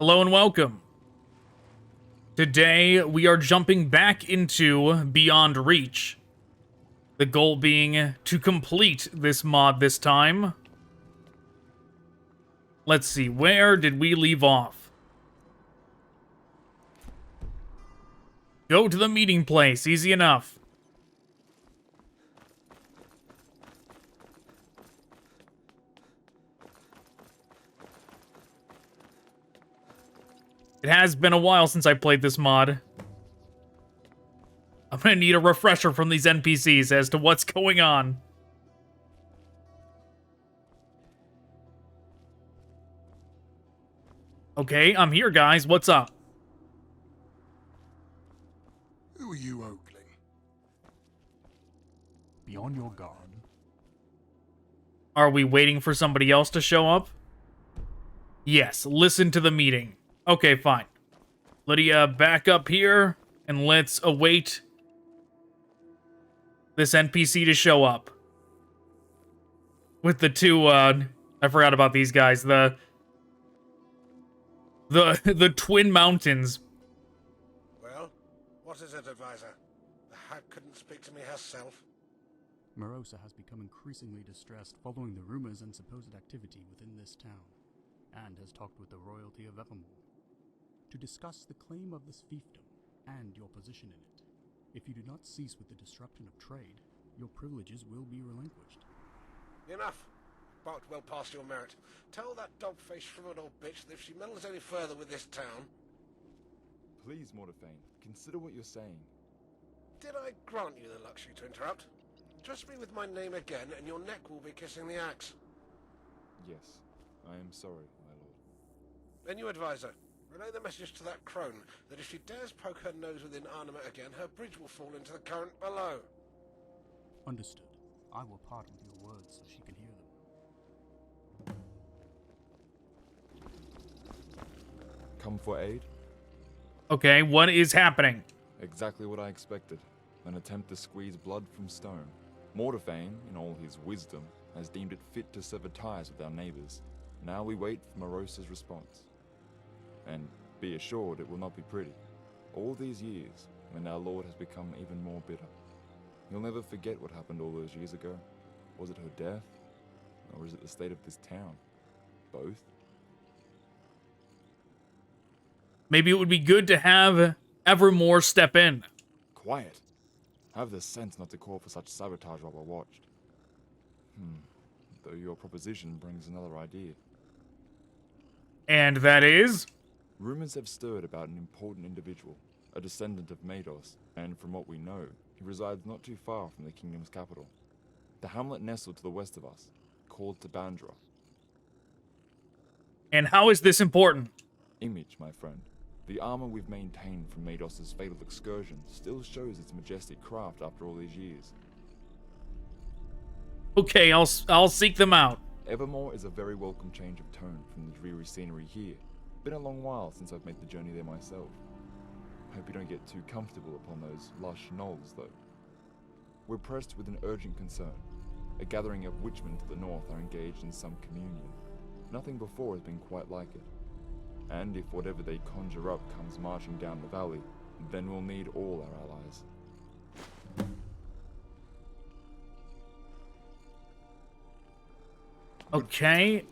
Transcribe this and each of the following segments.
Hello and welcome. Today, we are jumping back into Beyond Reach. The goal being to complete this mod this time. Let's see, where did we leave off? Go to the meeting place, easy enough. It has been a while since I played this mod. I'm gonna need a refresher from these NPCs as to what's going on. Okay, I'm here, guys. What's up? Who are you, Oakling? Be on your guard. Are we waiting for somebody else to show up? Yes, listen to the meeting. Okay, fine. Lydia, back up here, and let's await this NPC to show up. With the two, I forgot about these guys, the twin mountains. Well, what is it, advisor? The hag couldn't speak to me herself. Morosa has become increasingly distressed following the rumors and supposed activity within this town, and has talked with the royalty of Evermore to discuss the claim of this fiefdom and your position in it. If you do not cease with the disruption of trade, your privileges will be relinquished. Enough. Barked well past your merit. Tell that dog-faced shriveled old bitch that if she meddles any further with this town... Please, Mordophane, consider what you're saying. Did I grant you the luxury to interrupt? Trust me with my name again, and your neck will be kissing the axe. Yes, I am sorry, my lord. Then you, advisor, relay the message to that crone that if she dares poke her nose within Arnima again, her bridge will fall into the current below. Understood. I will part with your words so she can hear them. Come for aid? Okay, what is happening? Exactly what I expected. An attempt to squeeze blood from stone. Mordophane, in all his wisdom, has deemed it fit to sever ties with our neighbors. Now we wait for Morosa's response. And be assured it will not be pretty. All these years, when our lord has become even more bitter. He'll never forget what happened all those years ago. Was it her death? Or is it the state of this town? Both? Maybe it would be good to have Evermore step in. Quiet. Have the sense not to call for such sabotage while we're watched. Though your proposition brings another idea. And that is? Rumors have stirred about an important individual, a descendant of Mados, and from what we know, he resides not too far from the kingdom's capital. The hamlet nestled to the west of us, called Tabandra. And how is this important? Image, my friend. The armor we've maintained from Mados' fatal excursion still shows its majestic craft after all these years. Okay, I'll seek them out. Evermore is a very welcome change of tone from the dreary scenery here. Been a long while since I've made the journey there myself. Hope you don't get too comfortable upon those lush knolls, though. We're pressed with an urgent concern. A gathering of witchmen to the north are engaged in some communion. Nothing before has been quite like it. And if whatever they conjure up comes marching down the valley, then we'll need all our allies. Okay.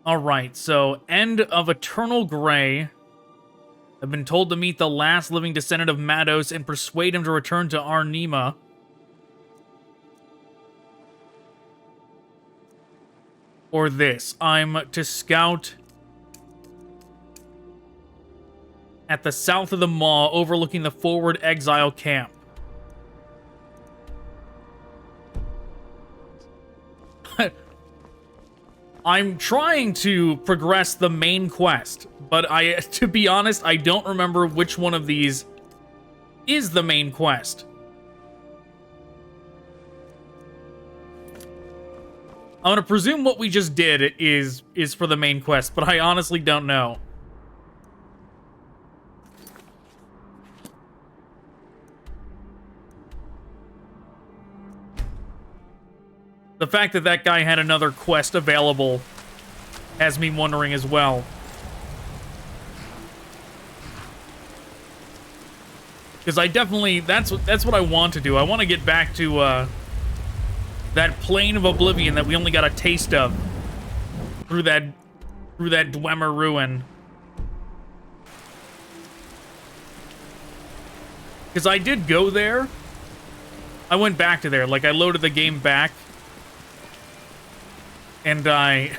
Alright, so End of Eternal Grey. I've been told to meet the last living descendant of Mados and persuade him to return to Arnima. Or this. I'm to scout at the south of the Maw, overlooking the forward exile camp. I'm trying to progress the main quest, but to be honest, I don't remember which one of these is the main quest. I'm gonna presume what we just did is for the main quest, but I honestly don't know. The fact that that guy had another quest available has me wondering as well. Because I definitely, that's what I want to do. I want to get back to that plane of oblivion that we only got a taste of through that Dwemer ruin. Because I did go there. I went back to there. Like, I loaded the game back. And I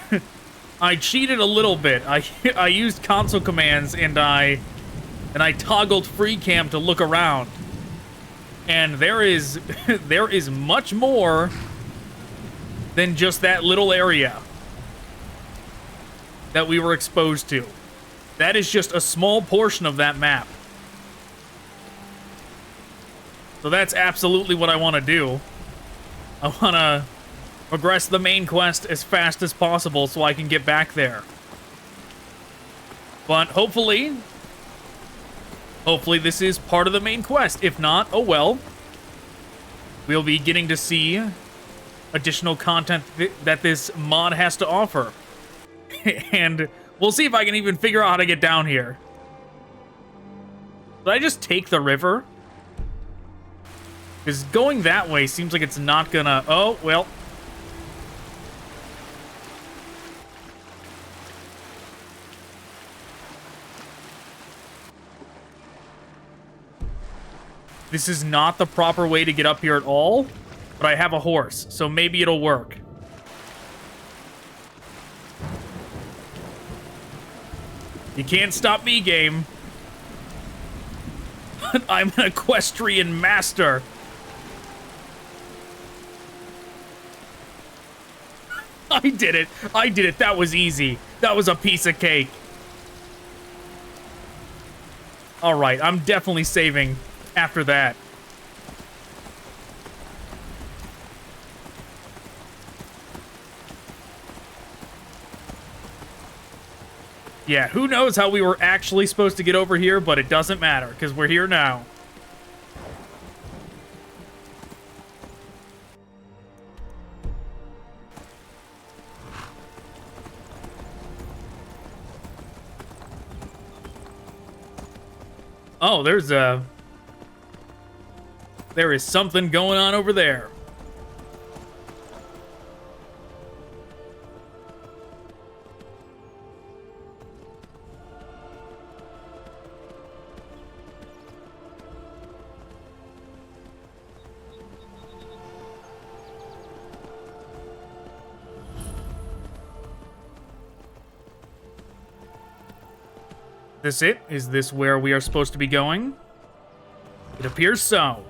cheated a little bit. I used console commands and I toggled free cam to look around. And there is much more than just that little area that we were exposed to. That is just a small portion of that map. So that's absolutely what I want to do. I want to progress the main quest as fast as possible so I can get back there. But hopefully this is part of the main quest. If not, oh well. We'll be getting to see additional content that this mod has to offer. And we'll see if I can even figure out how to get down here. Did I just take the river? Because going that way seems like it's not gonna... Oh, well... This is not the proper way to get up here at all, but I have a horse, so maybe it'll work. You can't stop me, game. I'm an equestrian master. I did it. I did it. That was easy. That was a piece of cake. All right, I'm definitely saving after that. Yeah, who knows how we were actually supposed to get over here, but it doesn't matter, because we're here now. Oh, there is something going on over there. This it? Is this where we are supposed to be going? It appears so.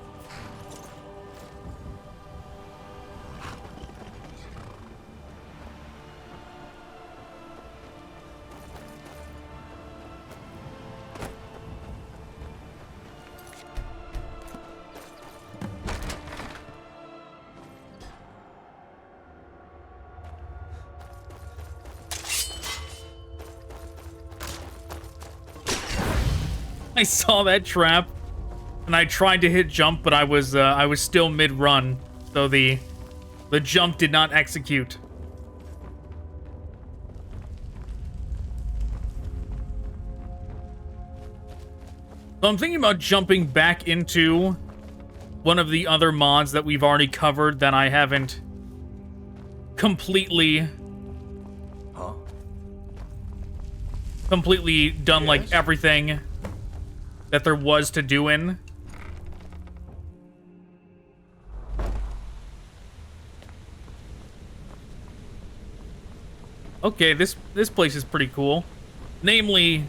I saw that trap, and I tried to hit jump, but I was still mid-run, so the jump did not execute. So I'm thinking about jumping back into one of the other mods that we've already covered that I haven't completely done, like, everything that there was to do in. Okay, this place is pretty cool. Namely,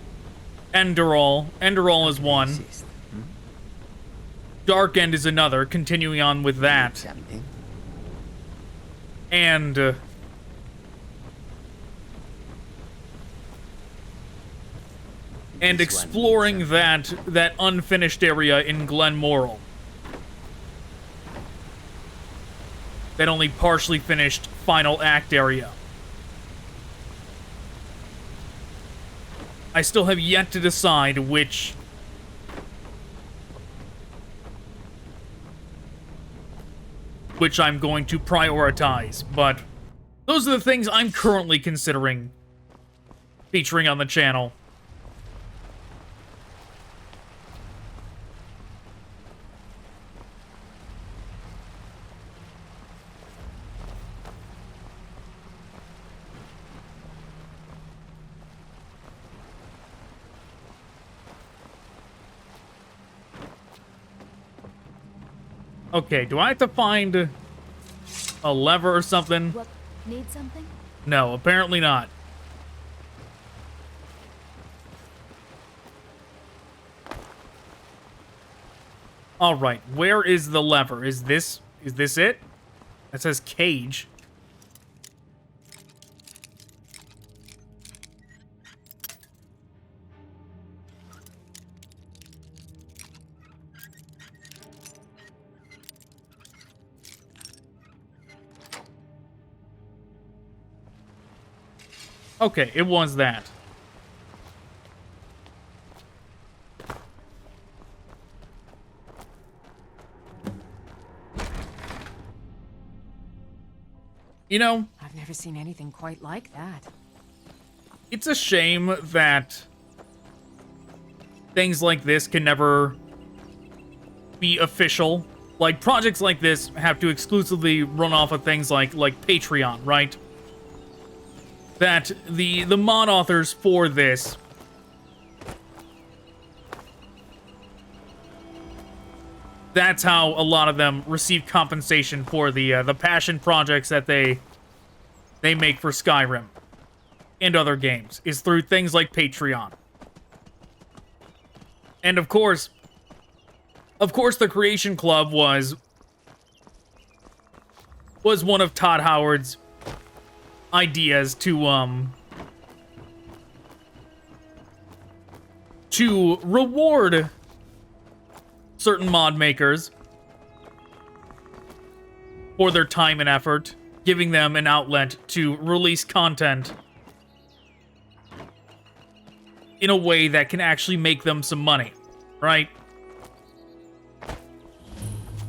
Enderall. Enderall is one. Dark End is another, continuing on with that. And exploring that unfinished area in Glenmoral. That only partially finished final act area. I still have yet to decide which which I'm going to prioritize, but those are the things I'm currently considering featuring on the channel. Okay, do I have to find a lever or something? What, need something? No, apparently not. All right, where is the lever? Is this it? It says cage. Okay, it was that. You know, I've never seen anything quite like that. it's a shame that things like this can never be official. Like, projects like this have to exclusively run off of things like Patreon, right? That the mod authors for this that's how a lot of them receive compensation for the passion projects that they make for Skyrim and other games, is through things like Patreon. And of course the Creation Club was one of Todd Howard's ideas to reward certain mod makers for their time and effort, giving them an outlet to release content in a way that can actually make them some money, right?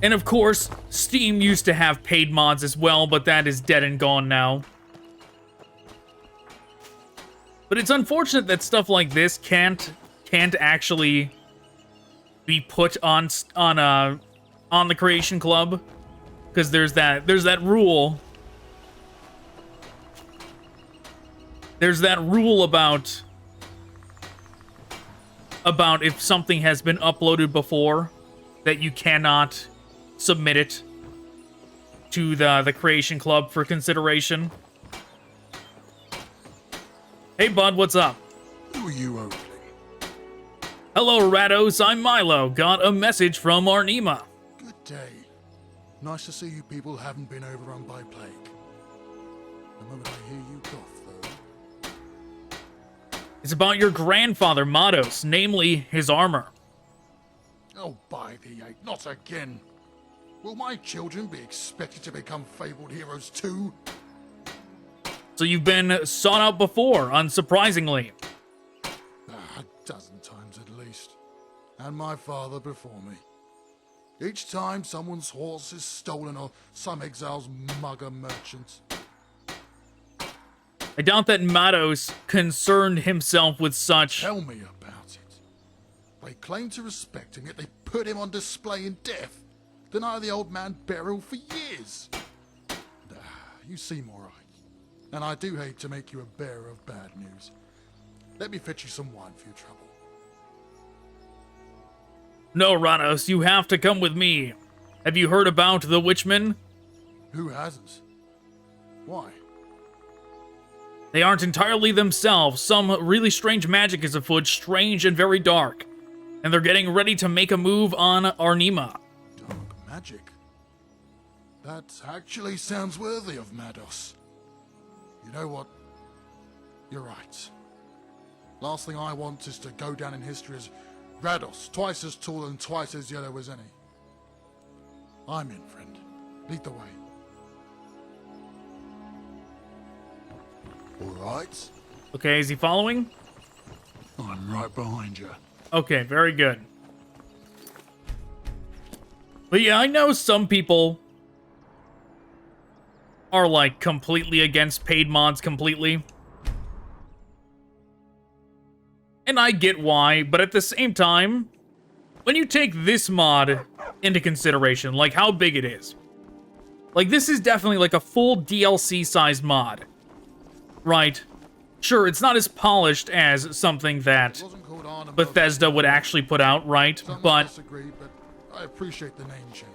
And of course, Steam used to have paid mods as well, but that is dead and gone now. But it's unfortunate that stuff like this can't actually be put on the Creation Club, because there's that rule. There's that rule about if something has been uploaded before, that you cannot submit it to the Creation Club for consideration. Hey, bud, what's up? Who are you opening? Hello, Rados. I'm Milo. Got a message from Arnima. Good day. Nice to see you people haven't been overrun by plague. The moment I hear you cough, though. It's about your grandfather, Mados, namely his armor. Oh, by the eight, not again. Will my children be expected to become fabled heroes too? So you've been sought out before, unsurprisingly. A dozen times at least. And my father before me. Each time someone's horse is stolen or some exile's mugger merchant. I doubt that Mados concerned himself with such... Tell me about it. They claim to respect him, yet they put him on display in death. Deny the old man burial for years. You seem alright. And I do hate to make you a bearer of bad news. Let me fetch you some wine for your trouble. No, Rados, you have to come with me. Have you heard about the Witchmen? Who hasn't? Why? They aren't entirely themselves. Some really strange magic is afoot, strange and very dark. And they're getting ready to make a move on Arnima. Dark magic? That actually sounds worthy of Mados. You know what? You're right. Last thing I want is to go down in history as Rados, twice as tall and twice as yellow as any. I'm in, friend. Lead the way. Alright. Okay, is he following? I'm right behind you. Okay, very good. But yeah, I know some people are like completely against paid mods completely. And I get why, but at the same time, when you take this mod into consideration, like how big it is, like this is definitely like a full DLC sized mod, right? Sure, it's not as polished as something that Bethesda would actually put out, right? But I appreciate the name change.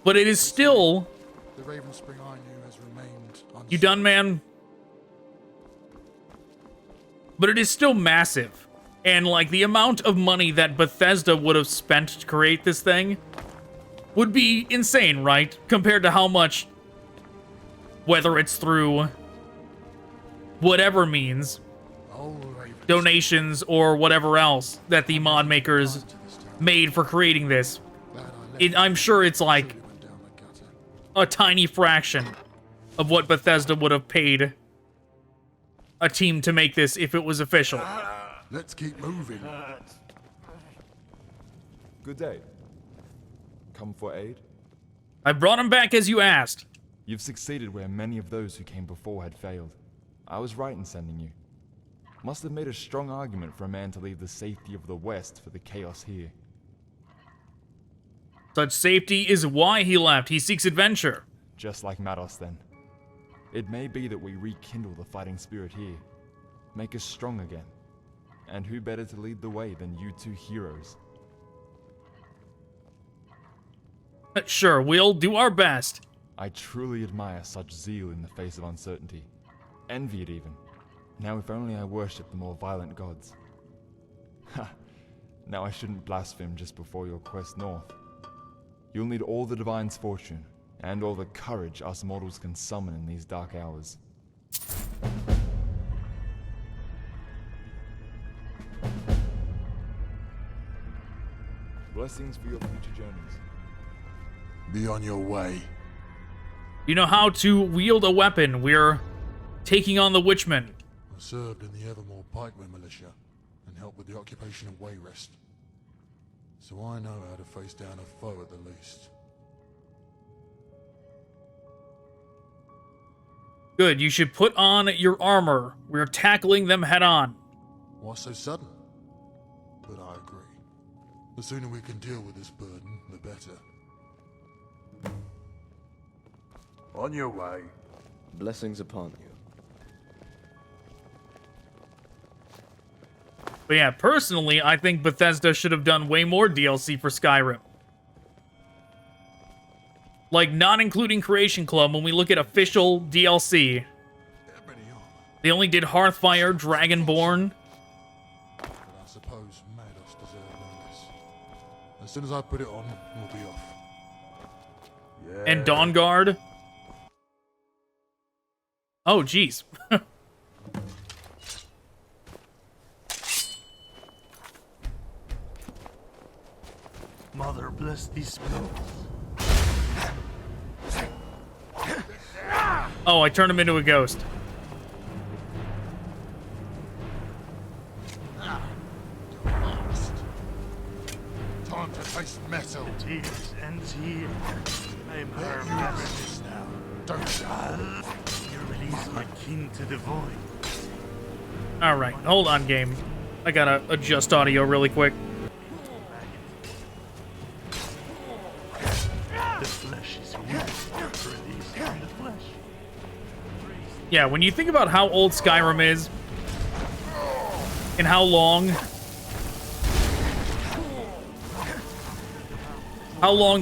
But it is still... The Raven Spring I knew has remained unsolved. You done, man? But it is still massive. And, like, the amount of money that Bethesda would have spent to create this thing would be insane, right? Compared to how much, whether it's through whatever means, donations or whatever else that the mod makers made for creating this. I'm sure it's like a tiny fraction of what Bethesda would have paid a team to make this if it was official. Let's keep moving. Good day. Come for aid? I brought him back as you asked. You've succeeded where many of those who came before had failed. I was right in sending you. Must have made a strong argument for a man to leave the safety of the West for the chaos here. Such safety is why he left. He seeks adventure. Just like Mados, then. It may be that we rekindle the fighting spirit here. Make us strong again. And who better to lead the way than you two heroes? Sure, we'll do our best. I truly admire such zeal in the face of uncertainty. Envy it even. Now if only I worshipped the more violent gods. Ha! Now I shouldn't blaspheme just before your quest north. You'll need all the Divine's fortune, and all the courage us mortals can summon in these dark hours. Blessings for your future journeys. Be on your way. You know how to wield a weapon. We're taking on the Witchmen. I served in the Evermore pikemen militia and helped with the occupation of Wayrest. So I know how to face down a foe at the least. Good, you should put on your armor. We're tackling them head on. Why so sudden? But I agree. The sooner we can deal with this burden, the better. On your way. Blessings upon you. But yeah, personally, I think Bethesda should have done way more DLC for Skyrim. Like, not including Creation Club, when we look at official DLC, they only did Hearthfire, Dragonborn. But I suppose Mados deserve no less. As soon as I put it on, we'll be off. Yeah. And Dawnguard. Oh, jeez. Mother bless these spells. Oh, I turned him into a ghost. Time to taste metal. It is ends here. I'm her Now, master. don't You release my kin to the void. Alright, hold on, game. I gotta adjust audio really quick. The flesh is weak. Release from the flesh. Yeah, when you think about how old Skyrim is, and how long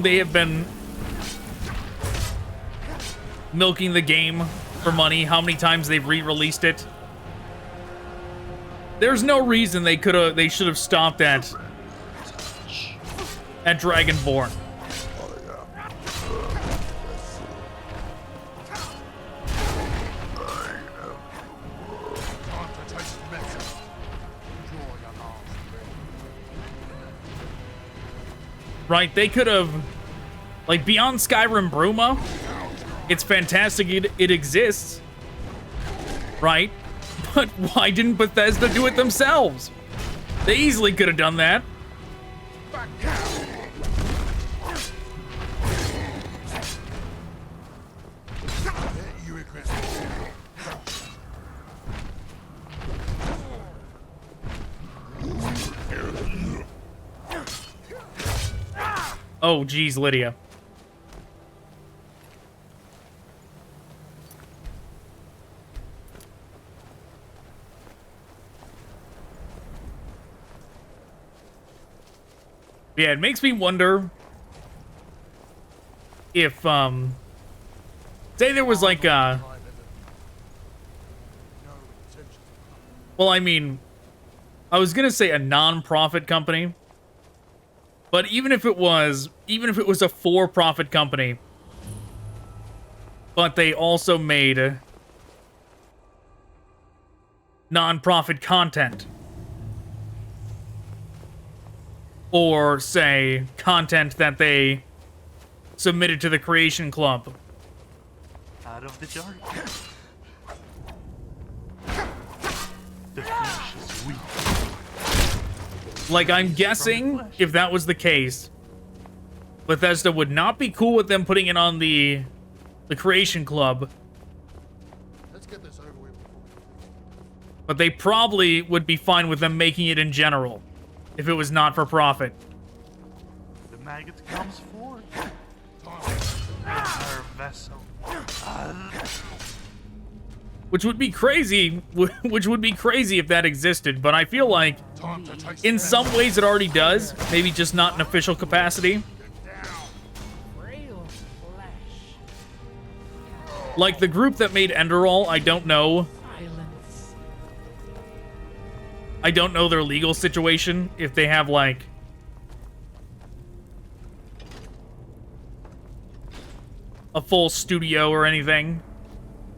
they have been milking the game for money, how many times they've re-released it, there's no reason they should have stopped at Dragonborn. Right, they could have, like, beyond Skyrim Bruma, it's fantastic it exists, right? But why didn't Bethesda do it themselves? They easily could have done that. Oh, geez, Lydia. Yeah, it makes me wonder if, say there was like a... Well, I mean, I was gonna say a non-profit company, but even if it was a for-profit company, but they also made non-profit content, or say content that they submitted to the Creation Club. Out of the dark. The flesh is weak. Like, I'm guessing if that was the case, Bethesda would not be cool with them putting it on the Creation Club. Let's get this over with. But they probably would be fine with them making it in general, if it was not for profit. The maggot comes forth. Our vessel. Which would be crazy, if that existed, but I feel like in some ways it already does, maybe just not in official capacity. Like the group that made Enderall, I don't know their legal situation, if they have like a full studio or anything.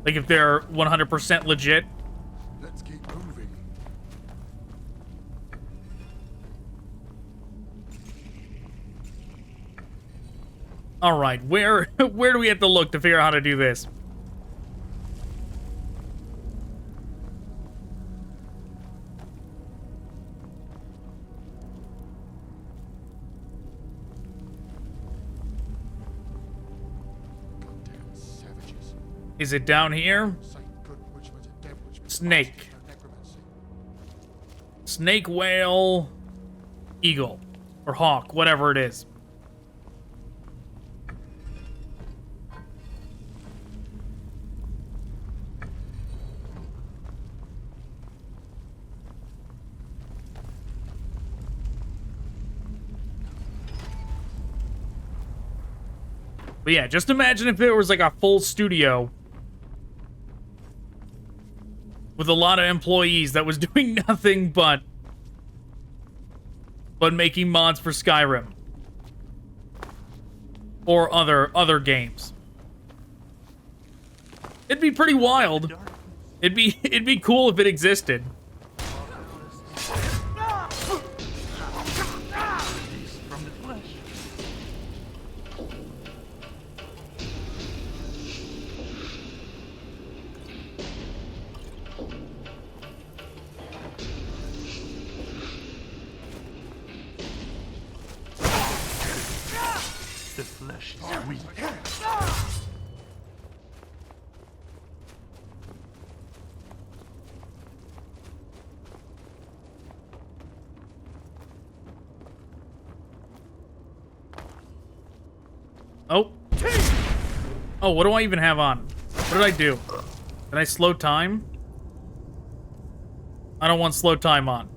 Like if they're 100% legit. Let's keep moving. All right, where do we have to look to figure out how to do this? Goddamn savages. Is it down here? Saint good witchmen's a dead witchmen's Snake. bastards, no necromancy. Snake, whale, eagle, or hawk, whatever it is. But yeah, just imagine if there was like a full studio with a lot of employees that was doing nothing but making mods for Skyrim or other games. It'd be pretty wild. It'd be cool if it existed. From the flesh. The flesh is weak. Oh. Oh, what do I even have on? What did I do? Did I slow time? I don't want slow time on.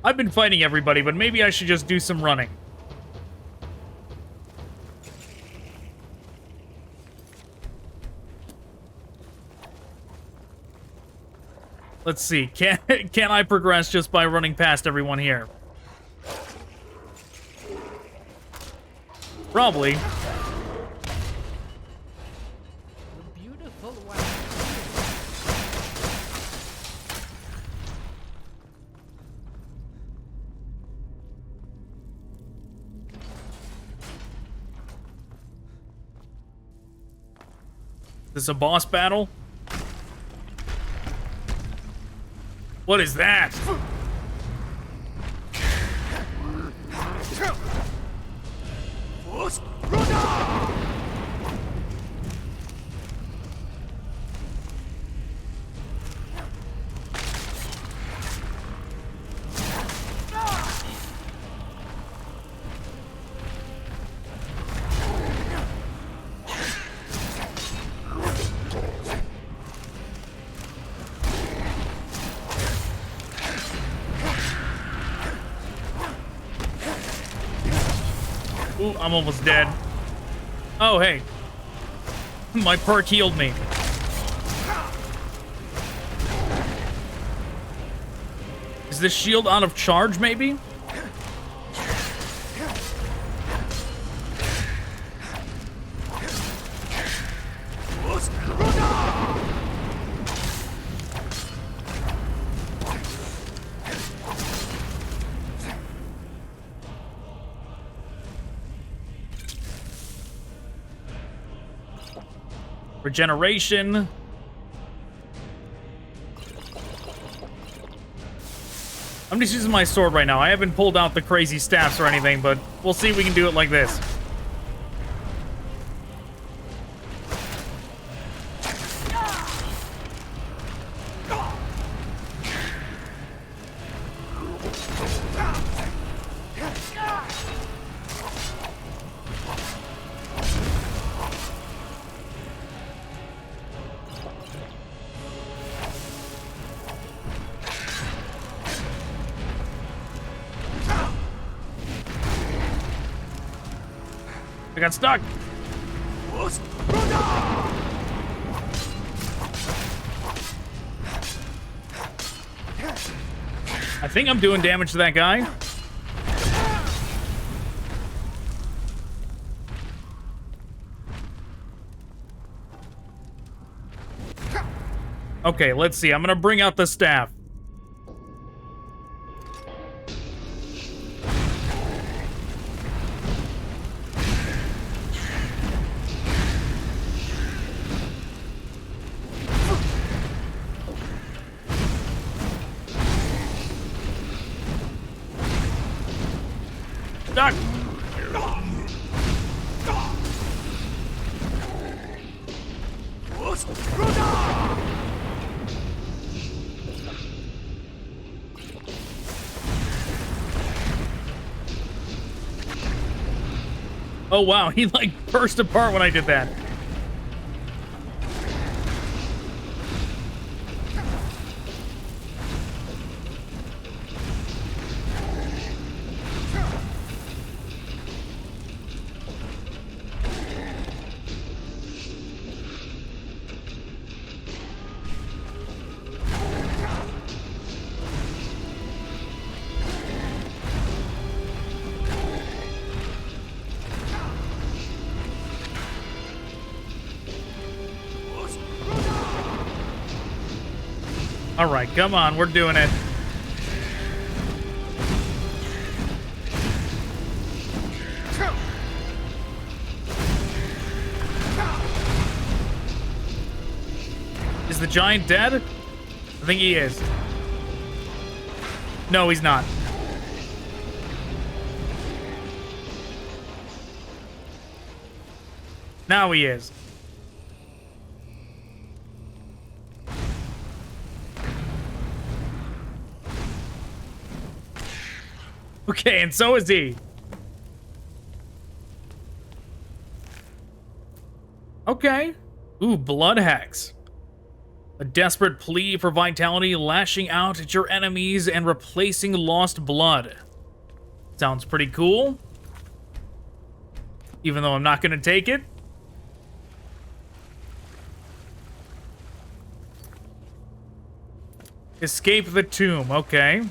I've been fighting everybody, but maybe I should just do some running. Let's see. Can I progress just by running past everyone here? Probably. This a boss battle? What is that? Ooh, I'm almost dead. Oh, hey. My perk healed me. Is this shield out of charge, maybe? Regeneration. I'm just using my sword right now. I haven't pulled out the crazy staffs or anything, but we'll see if we can do it like this. I got stuck. I think I'm doing damage to that guy. Okay, let's see. I'm gonna bring out the staff. Stuck. Oh wow, he like burst apart when I did that. All right, come on, we're doing it. Is the giant dead? I think he is. No, he's not. Now he is. Okay, and so is he. Okay. Ooh, blood hex. A desperate plea for vitality, lashing out at your enemies and replacing lost blood. Sounds pretty cool. Even though I'm not gonna take it. Escape the tomb, okay.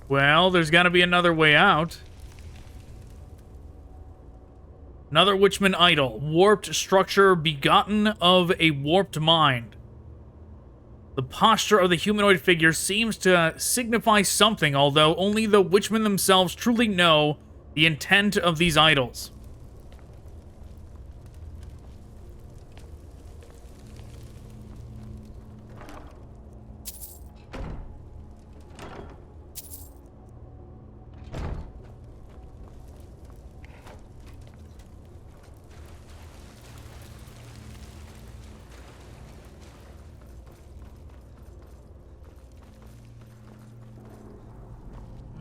Well, there's got to be another way out. Another Witchman idol. Warped structure begotten of a warped mind. The posture of the humanoid figure seems to signify something, although only the Witchmen themselves truly know the intent of these idols.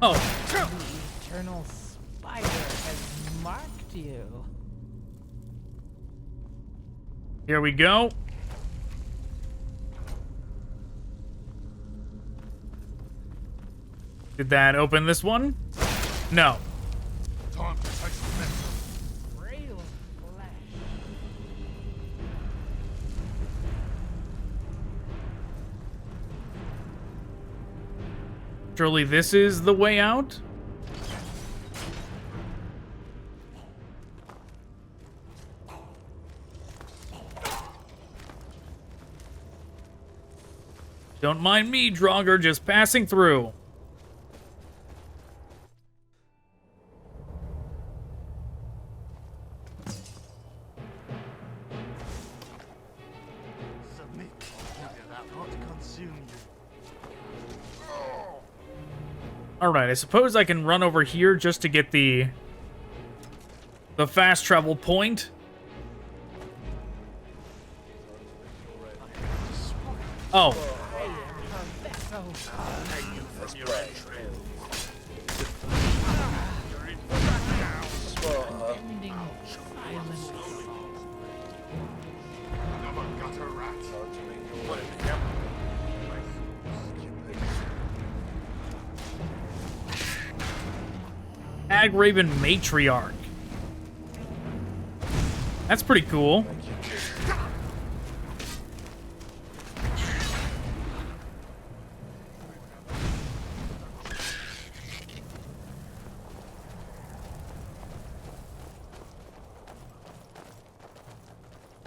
Oh. The eternal spider has marked you. Here we go. Did that open this one? No. Time to taste the medicine. Frail flesh. Surely this is the way out? Don't mind me, Draugr, just passing through. Submit. That not consume you. Alright, I suppose I can run over here just to get the fast travel point. Oh. Raven Matriarch. That's pretty cool.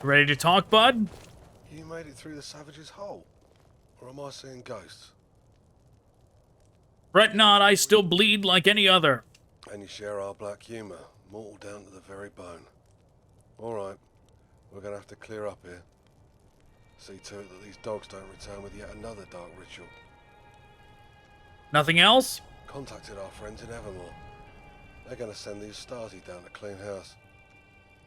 Ready to talk, bud? You made it through the savage's hole? Or am I seeing ghosts? Fret not, I still bleed like any other. And you share our black humor, mortal down to the very bone. Alright, we're gonna have to clear up here. See to it that these dogs don't return with yet another dark ritual. Nothing else? Contacted our friends in Evermore. They're gonna send these Stasi down to clean house.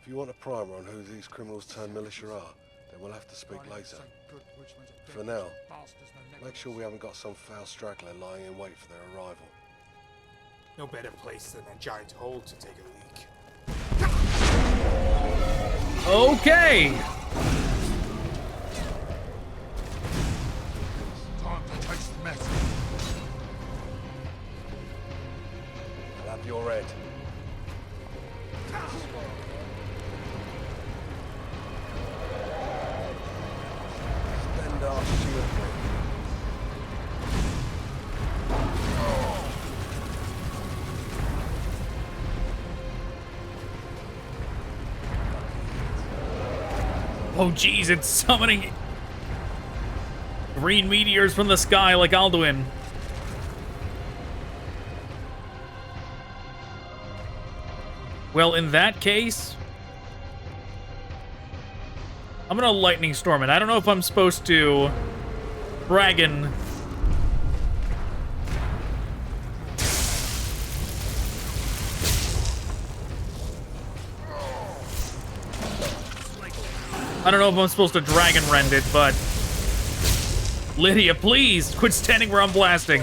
If you want a primer on who these criminals turned militia are, then we'll have to speak later. For now, make sure we haven't got some foul straggler lying in wait for their arrival. No better place than a giant hole to take a leak. Okay. Time to taste the medicine. I'll have your head. Stand our shield. Oh, geez, it's summoning green meteors from the sky like Alduin. Well, in that case, I'm gonna lightning storm it. I don't know if I'm supposed to dragon. I don't know if I'm supposed to dragon rend it, but Lydia, please quit standing where I'm blasting.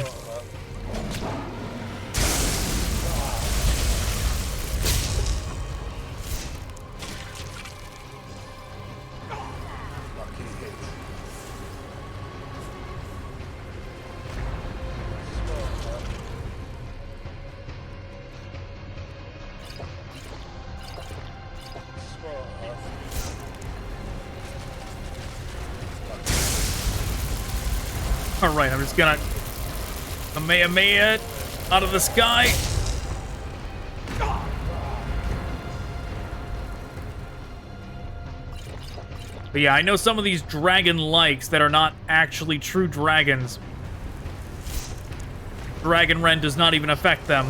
Alright, I'm just gonna Kamehameha it out of the sky. But yeah, I know some of these dragon-likes that are not actually true dragons. Dragon Rend does not even affect them.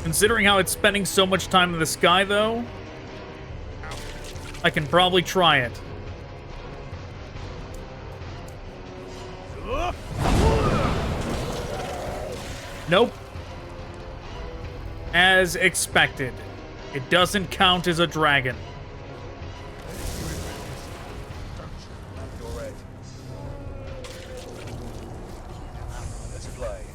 Considering how it's spending so much time in the sky, though, I can probably try it. Nope. As expected. It doesn't count as a dragon. Let's play.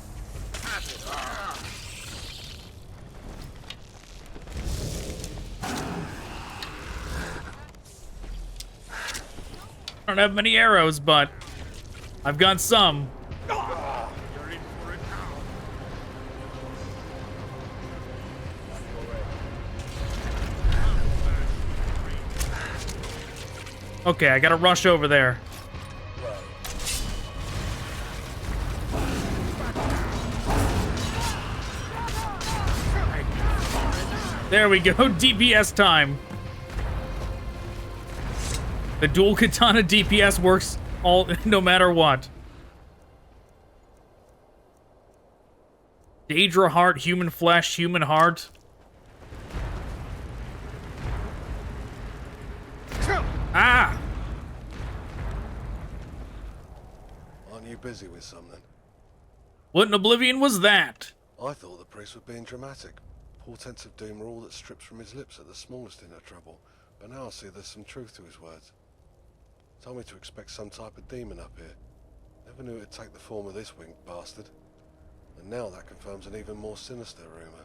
I don't have many arrows, but I've got some. Okay, I gotta rush over there. There we go, DPS time. The dual katana DPS works no matter what. Daedra heart, human flesh, human heart. Ah! Aren't you busy with something? What in Oblivion was that? I thought the priest was being dramatic. Portents of doom are all that strips from his lips at the smallest inner trouble. But now I see there's some truth to his words. Told me to expect some type of demon up here. Never knew it'd take the form of this winged bastard. And now that confirms an even more sinister rumor.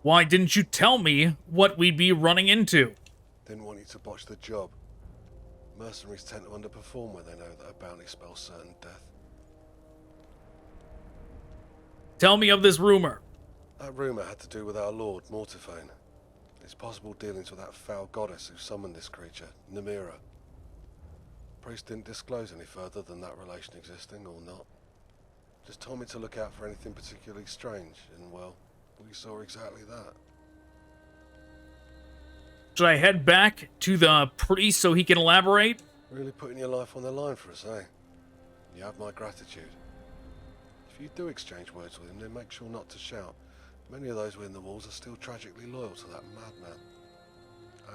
Why didn't you tell me what we'd be running into? Didn't want you to botch the job. Mercenaries tend to underperform when they know that a bounty spells certain death. Tell me of this rumor. That rumor had to do with our lord, Mordophane. His possible dealings with that foul goddess who summoned this creature, Namira. Priest didn't disclose any further than that relation existing or not. Just told me to look out for anything particularly strange, and well, we saw exactly that. Should I head back to the priest so he can elaborate? Really putting your life on the line for us, eh? You have my gratitude. If you do exchange words with him, then make sure not to shout. Many of those within the walls are still tragically loyal to that madman.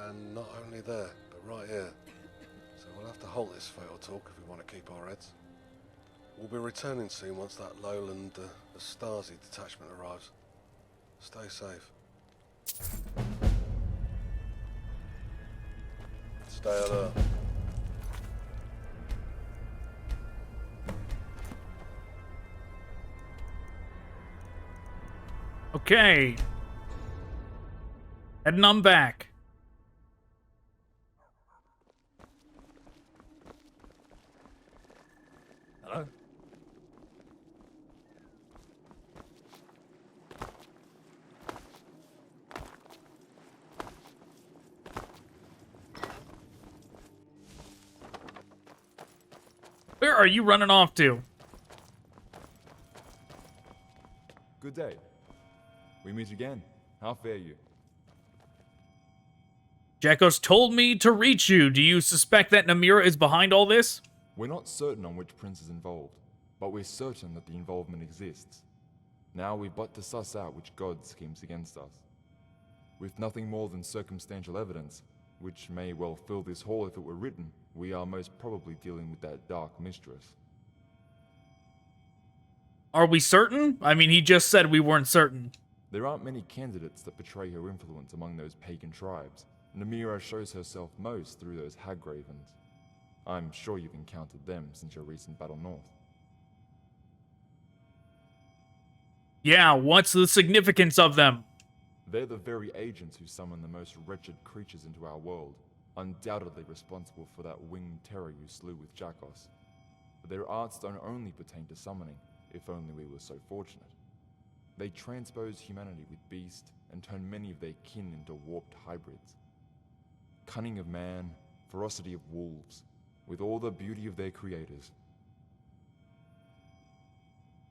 And not only there, but right here. So we'll have to halt this fatal talk if we want to keep our heads. We'll be returning soon once that lowland Stasi detachment arrives. Stay safe. Stay alert. Okay. Heading on back. Hello? Where are you running off to? Good day. We meet again. How fare you? Jekos told me to reach you. Do you suspect that Namira is behind all this? We're not certain on which prince is involved, but we're certain that the involvement exists. Now we've but to suss out which god schemes against us. With nothing more than circumstantial evidence, which may well fill this hall if it were written, we are most probably dealing with that dark mistress. Are we certain? I mean, he just said we weren't certain. There aren't many candidates that betray her influence among those pagan tribes. Namira shows herself most through those hag-ravens. I'm sure you've encountered them since your recent battle north. Yeah, what's the significance of them? They're the very agents who summon the most wretched creatures into our world, undoubtedly responsible for that winged terror you slew with Jakos. But their arts don't only pertain to summoning, if only we were so fortunate. They transpose humanity with beast and turn many of their kin into warped hybrids. Cunning of man, ferocity of wolves, with all the beauty of their creators.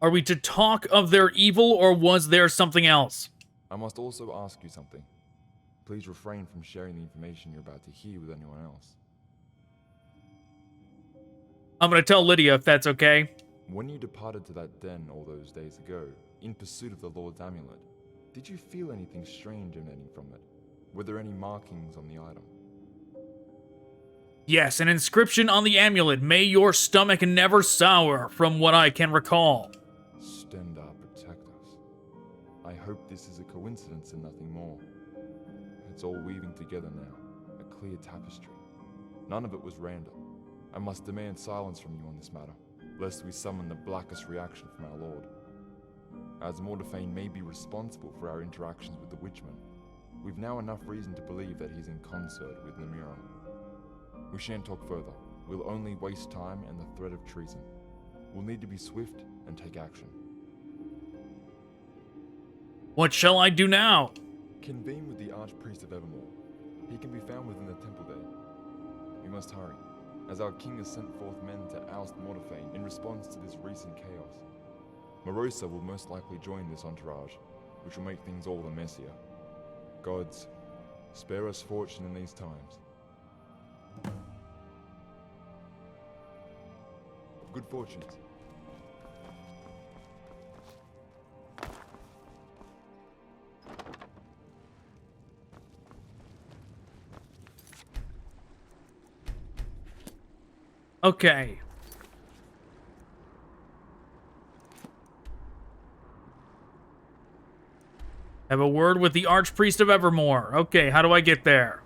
Are we to talk of their evil, or was there something else? I must also ask you something. Please refrain from sharing the information you're about to hear with anyone else. I'm gonna tell Lydia if that's okay. When you departed to that den all those days ago, in pursuit of the Lord's amulet, did you feel anything strange emanating from it? Were there any markings on the item? Yes, an inscription on the amulet. May your stomach never sour, from what I can recall. Stendar protect us. I hope this is a coincidence and nothing more. It's all weaving together now, a clear tapestry. None of it was random. I must demand silence from you on this matter, lest we summon the blackest reaction from our lord. As Mordophane may be responsible for our interactions with the Witchmen, we've now enough reason to believe that he's in concert with Namira. We shan't talk further. We'll only waste time and the threat of treason. We'll need to be swift and take action. What shall I do now? Convene with the Archpriest of Evermore. He can be found within the temple there. We must hurry, as our king has sent forth men to oust Mordophane in response to this recent chaos. Morosa will most likely join this entourage, which will make things all the messier. Gods, spare us fortune in these times. Good fortunes. Okay. Have a word with the Archpriest of Evermore. Okay, how do I get there?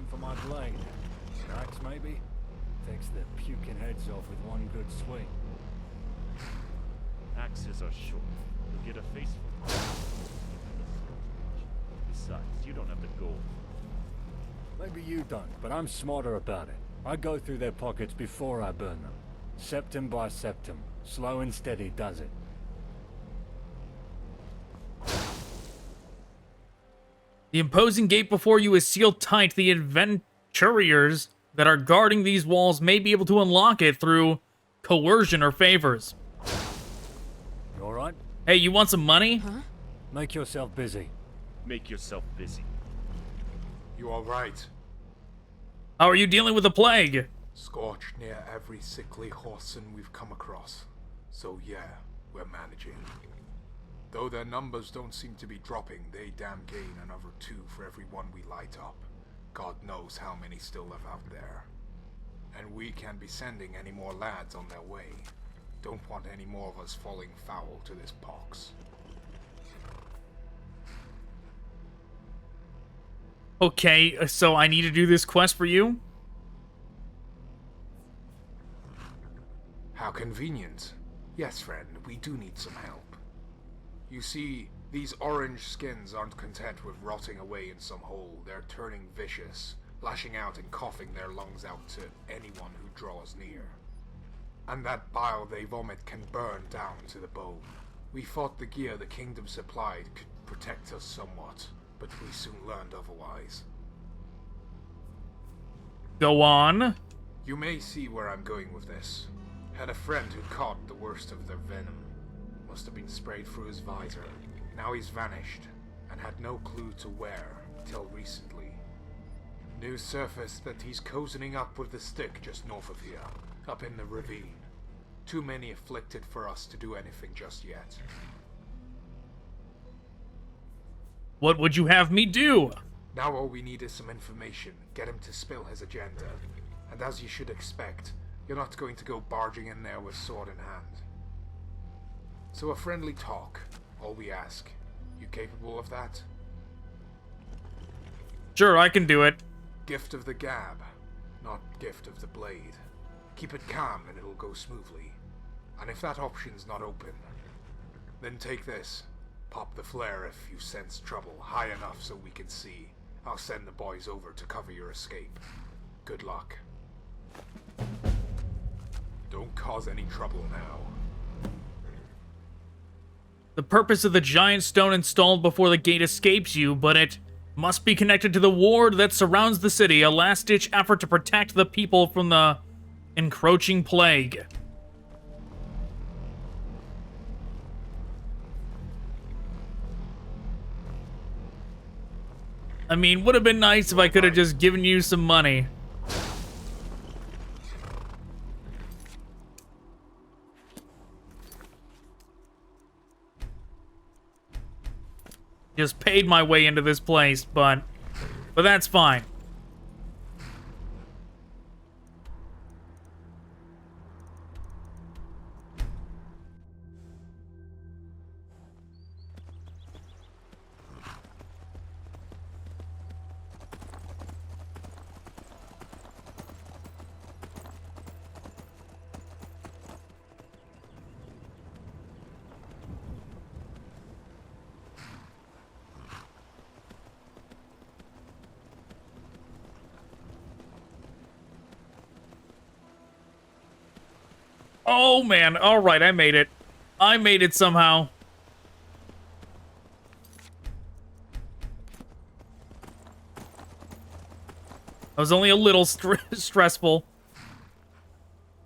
For my blade. An axe, maybe? Takes the puking heads off with one good swing. Axes are short. You'll get a face for Besides, you don't have the gold. Maybe you don't, but I'm smarter about it. I go through their pockets before I burn them. Septum by septum. Slow and steady does it. The imposing gate before you is sealed tight. The adventurers that are guarding these walls may be able to unlock it through coercion or favors. You alright? Hey, you want some money? Huh? Make yourself busy. Make yourself busy. You alright? How are you dealing with the plague? Scorched near every sickly horseman we've come across. So yeah, we're managing. Though their numbers don't seem to be dropping, they damn gain another 2 for every one we light up. God knows how many still live out there. And we can't be sending any more lads on their way. Don't want any more of us falling foul to this pox. Okay, so I need to do this quest for you? How convenient. Yes, friend, we do need some help. You see, these orange skins aren't content with rotting away in some hole. They're turning vicious, lashing out and coughing their lungs out to anyone who draws near. And that bile they vomit can burn down to the bone. We thought the gear the kingdom supplied could protect us somewhat, but we soon learned otherwise. Go on. You may see where I'm going with this. Had a friend who caught the worst of their venom. Must have been sprayed through his visor. Now he's vanished, and had no clue to where, till recently. News surfaced that he's cozening up with the stick just north of here, up in the ravine. Too many afflicted for us to do anything just yet. What would you have me do? Now all we need is some information, get him to spill his agenda. And as you should expect, You're not going to go barging in there with sword in hand. So a friendly talk, all we ask. You capable of that? Sure, I can do it. Gift of the gab, not gift of the blade. Keep it calm and it'll go smoothly. And if that option's not open, then take this. Pop the flare if you sense trouble high enough so we can see. I'll send the boys over to cover your escape. Good luck. Don't cause any trouble now. The purpose of the giant stone installed before the gate escapes you, but it must be connected to the ward that surrounds the city, a last-ditch effort to protect the people from the encroaching plague. I mean, would have been nice if I could have just given you some money. Just paid my way into this place, but that's fine. Oh, man. All right, I made it. I made it somehow. That was only a little stressful.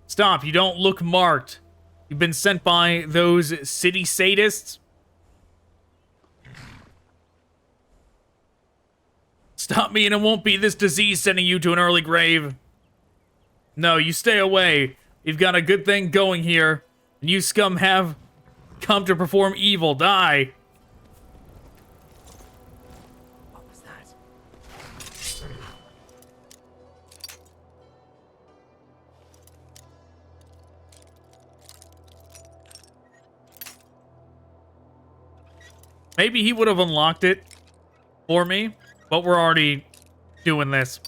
Stop. You don't look marked. You've been sent by those city sadists. Stop me and it won't be this disease sending you to an early grave. No, you stay away. You've got a good thing going here, and you scum have come to perform evil. Die. What was that? Maybe he would have unlocked it for me, but we're already doing this.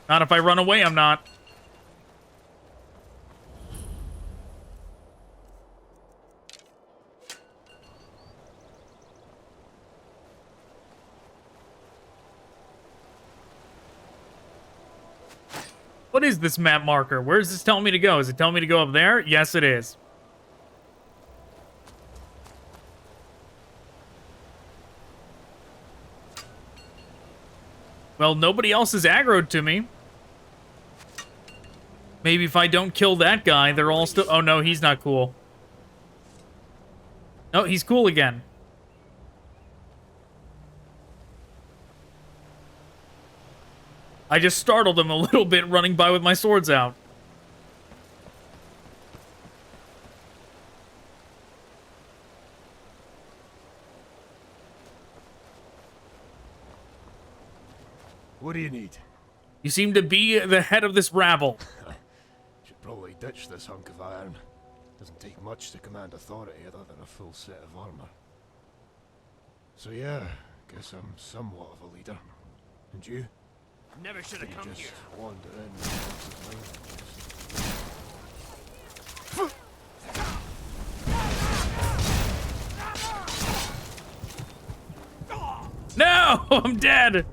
Not if I run away, I'm not. What is this map marker? Where is this telling me to go? Is it telling me to go up there? Yes, it is. Well, nobody else is aggroed to me. Maybe if I don't kill that guy, they're all still... Oh, no, he's not cool. No, he's cool again. I just startled him a little bit running by with my swords out. What do you need? You seem to be the head of this rabble. Should probably ditch this hunk of iron. Doesn't take much to command authority other than a full set of armor. So yeah, guess I'm somewhat of a leader. And you? Never should have come just here. Wander in. No, I'm dead.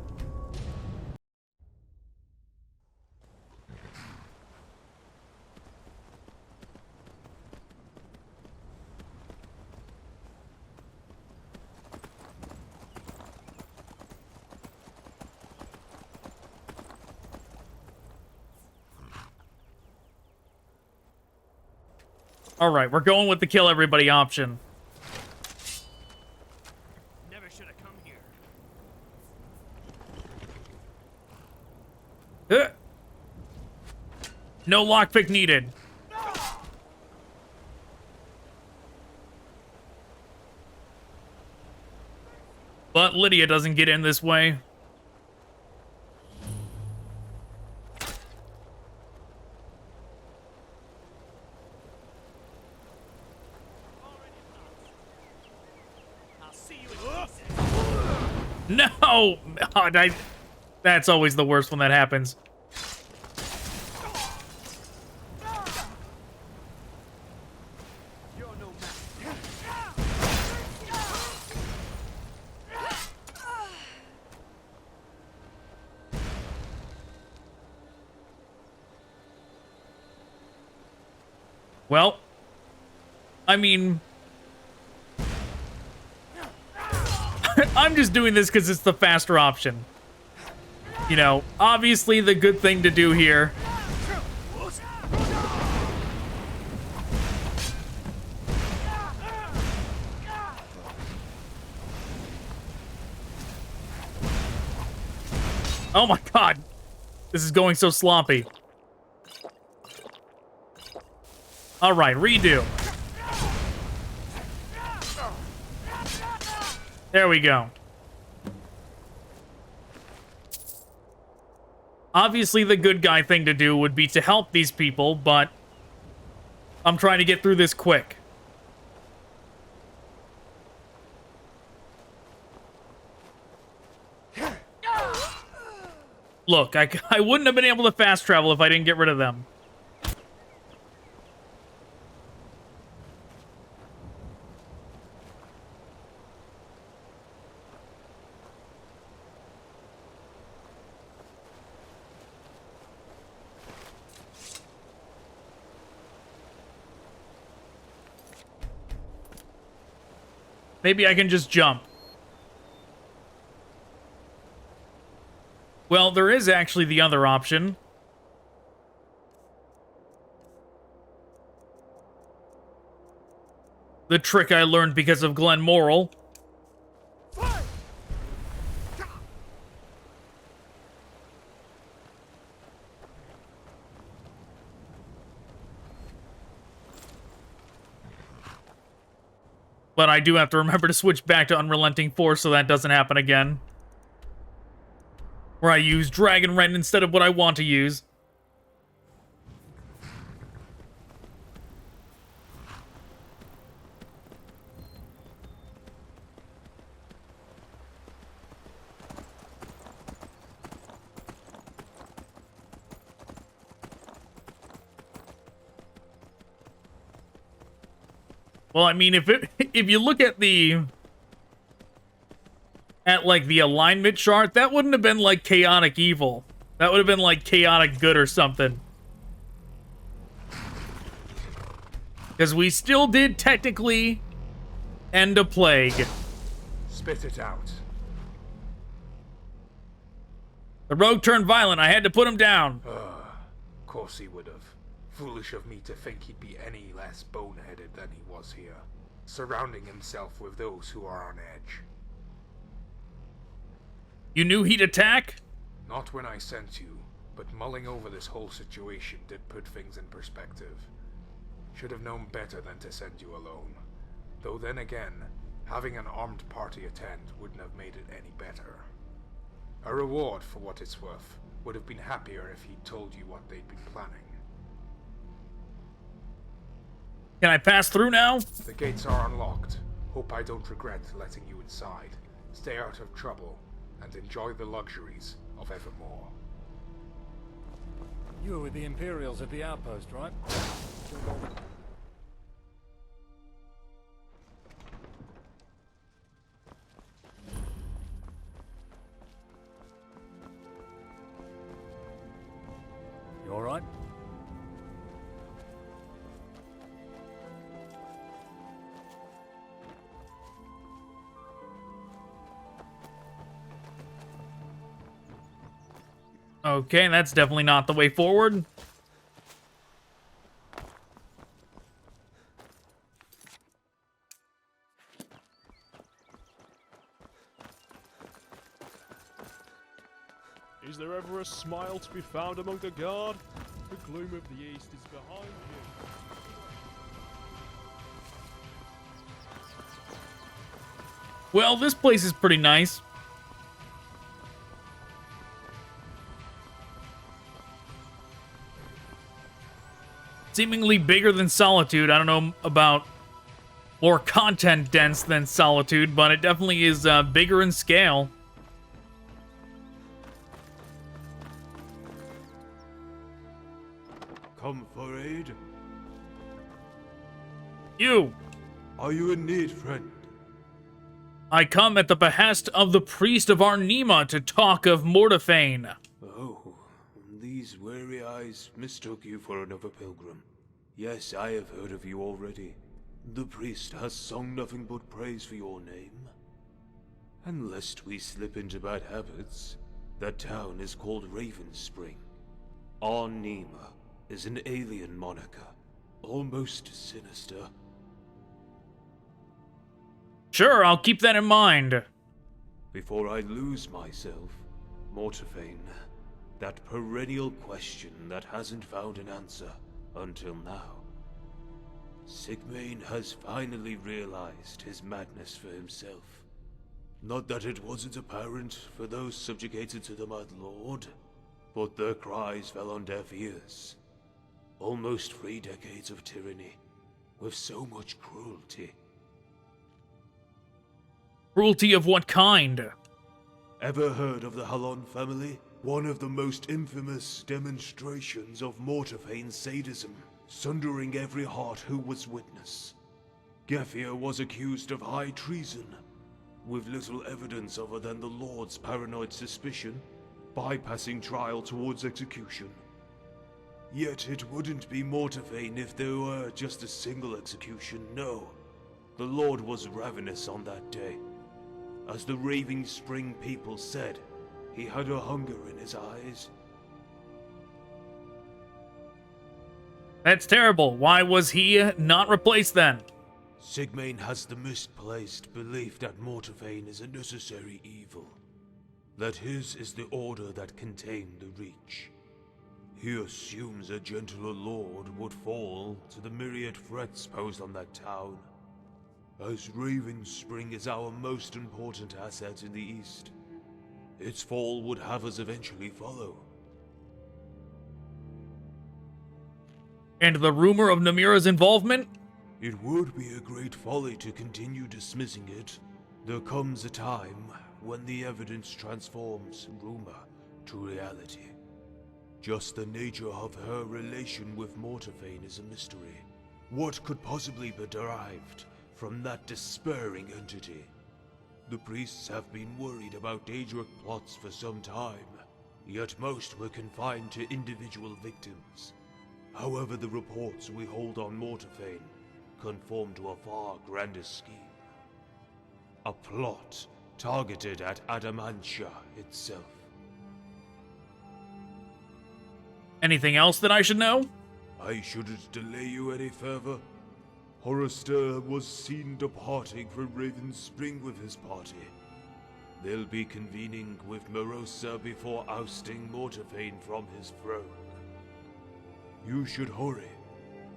All right, we're going with the kill everybody option. Never should have come here. No lockpick needed. But Lydia doesn't get in this way. No! Oh, that's always the worst when that happens. Well, I mean, I'm just doing this because it's the faster option. You know, obviously the good thing to do here. Oh my god. This is going so sloppy. Alright, redo. There we go. Obviously, the good guy thing to do would be to help these people, but I'm trying to get through this quick. Look, I wouldn't have been able to fast travel if I didn't get rid of them. Maybe I can just jump. Well, there is actually the other option. The trick I learned because of Glen Morrell. But I do have to remember to switch back to Unrelenting Force so that doesn't happen again. Where I use Dragon Rend instead of what I want to use. Well, I mean, if you look at like the alignment chart, that wouldn't have been like chaotic evil. That would have been like chaotic good or something. Because we still did technically end a plague. Spit it out. The rogue turned violent. I had to put him down. Of course he would have. Foolish of me to think he'd be any less boneheaded than he was here, surrounding himself with those who are on edge. You knew he'd attack? Not when I sent you, but mulling over this whole situation did put things in perspective. Should have known better than to send you alone. Though then again, having an armed party attend wouldn't have made it any better. A reward for what it's worth. Would have been happier if he'd told you what they'd been planning. Can I pass through now? The gates are unlocked. Hope I don't regret letting you inside. Stay out of trouble, and enjoy the luxuries of Evermore. You were with the Imperials at the outpost, right? You alright? Okay, that's definitely not the way forward. Is there ever a smile to be found among the guard? The gloom of the east is behind you. Well, this place is pretty nice. Seemingly bigger than Solitude. I don't know about more content dense than Solitude, but it definitely is bigger in scale. Come for aid? You! Are you in need, friend? I come at the behest of the priest of Arnima to talk of Mordophane. Oh, these weary eyes mistook you for another pilgrim. Yes, I have heard of you already. The priest has sung nothing but praise for your name. And lest we slip into bad habits, that town is called Ravenspring. Arnima is an alien moniker, almost sinister. Sure, I'll keep that in mind. Before I lose myself, Mordophane, that perennial question that hasn't found an answer until now. Sigmane has finally realized his madness for himself. Not that it wasn't apparent for those subjugated to the Mad Lord, but their cries fell on deaf ears. Almost 3 decades of tyranny, with so much cruelty. Cruelty of what kind? Ever heard of the Halon family? One of the most infamous demonstrations of Mordophane sadism, sundering every heart who was witness. Gefir was accused of high treason, with little evidence other than the Lord's paranoid suspicion, bypassing trial towards execution. Yet it wouldn't be Mordophane if there were just a single execution, no. The Lord was ravenous on that day. As the Raving Spring people said, he had a hunger in his eyes. That's terrible. Why was he not replaced then? Sigmane has the misplaced belief that Mordophane is a necessary evil. That his is the order that contained the Reach. He assumes a gentler lord would fall to the myriad threats posed on that town. As Ravenspring is our most important asset in the east, its fall would have us eventually follow. And the rumor of Namira's involvement? It would be a great folly to continue dismissing it. There comes a time when the evidence transforms rumor to reality. Just the nature of her relation with Mordophane is a mystery. What could possibly be derived from that despairing entity? The priests have been worried about Daedric plots for some time, yet most were confined to individual victims. However, the reports we hold on Mordophane conform to a far grander scheme. A plot targeted at Adamantia itself. Anything else that I should know? I shouldn't delay you any further. Horrester was seen departing for Ravenspring with his party. They'll be convening with Morosa before ousting Mordophane from his throne. You should hurry.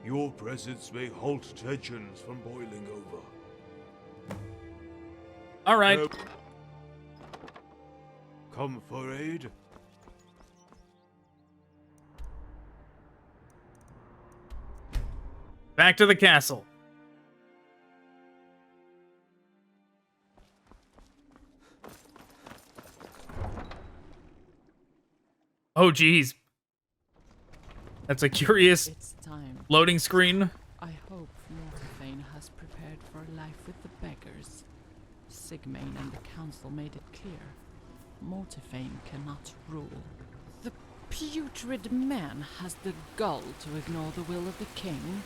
Your presence may halt tensions from boiling over. All right. Come for aid? Back to the castle. Oh, geez. That's a curious loading screen. I hope Mordophane has prepared for a life with the beggars. Sigmane and the council made it clear. Mordophane cannot rule. The putrid man has the gall to ignore the will of the king.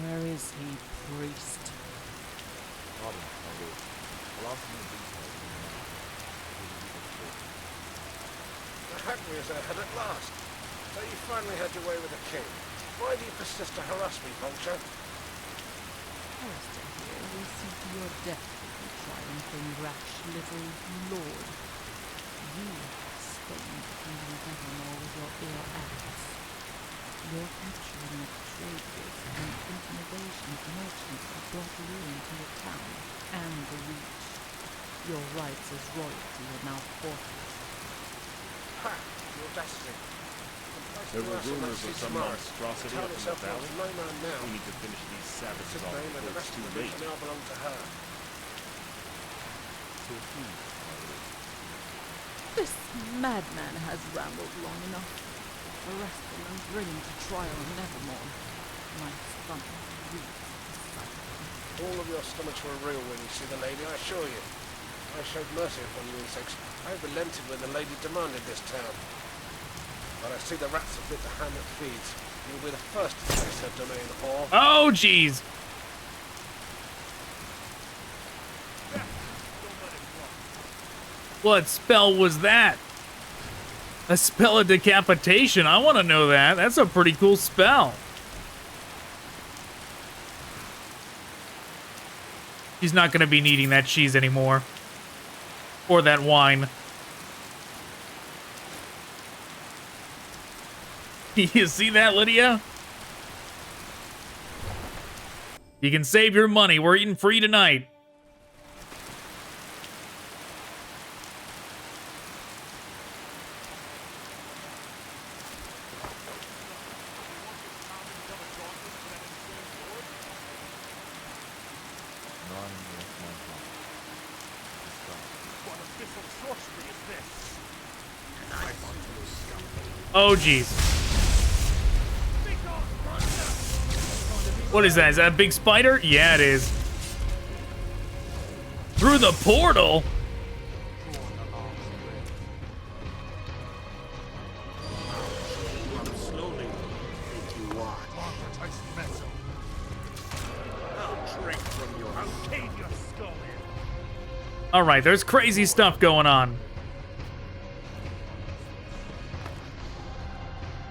Where is he, priest? The Hackney is ahead at last. So you finally had your way with the king. Why do you persist to harass me, Vulture? Hollister here will see to your death if you try anything rash, little lord. You stained the kingdom of Evermore with your ill acts. Your capturing of trade goods and intimidation of merchants have brought ruin to the town and the Reach. rights as royalty are now forfeit. Ha! The audacity. There were rumors of some monstrosity up in the valley. No man now. We need to finish these savages off Sigmain and the before rest it's too of the late. region now belong to her. This madman has rambled long enough. Arrest him and bring him to trial in Evermore. My stomach reeks the sight of him. All of your stomachs were real when you see the lady, I assure you. I showed mercy upon you insects. I relented when the lady demanded this town. But I see the rats have bit the hand that feeds. You'll be the first to taste her domain, whore. Oh, jeez. What spell was that? A spell of decapitation. I want to know that. That's a pretty cool spell. She's not going to be needing that cheese anymore. Or that wine. You see that, Lydia? You can save your money. We're eating free tonight. Oh, jeez. What is that? Is that a big spider? Yeah, it is. Through the portal? Alright, there's crazy stuff going on.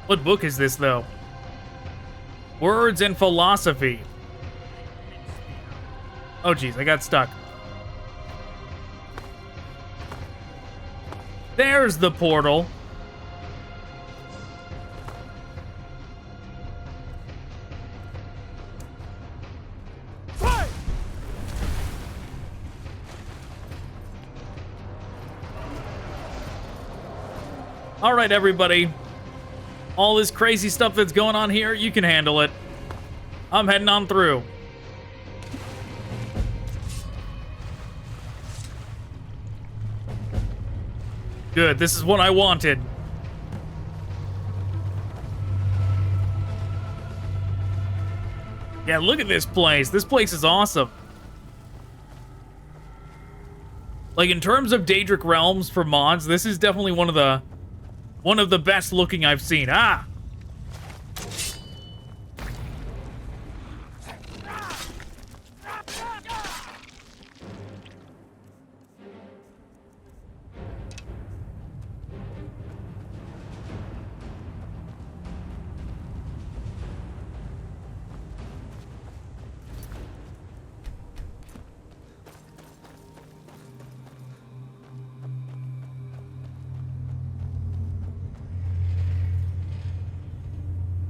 What book is this, though? Words and Philosophy. Oh, jeez, I got stuck. There's the portal. All right, everybody. All this crazy stuff that's going on here, you can handle it. I'm heading on through. Good, this is what I wanted. Yeah, look at this place. This place is awesome. Like, in terms of Daedric realms for mods, this is definitely one of the best looking I've seen. Ah!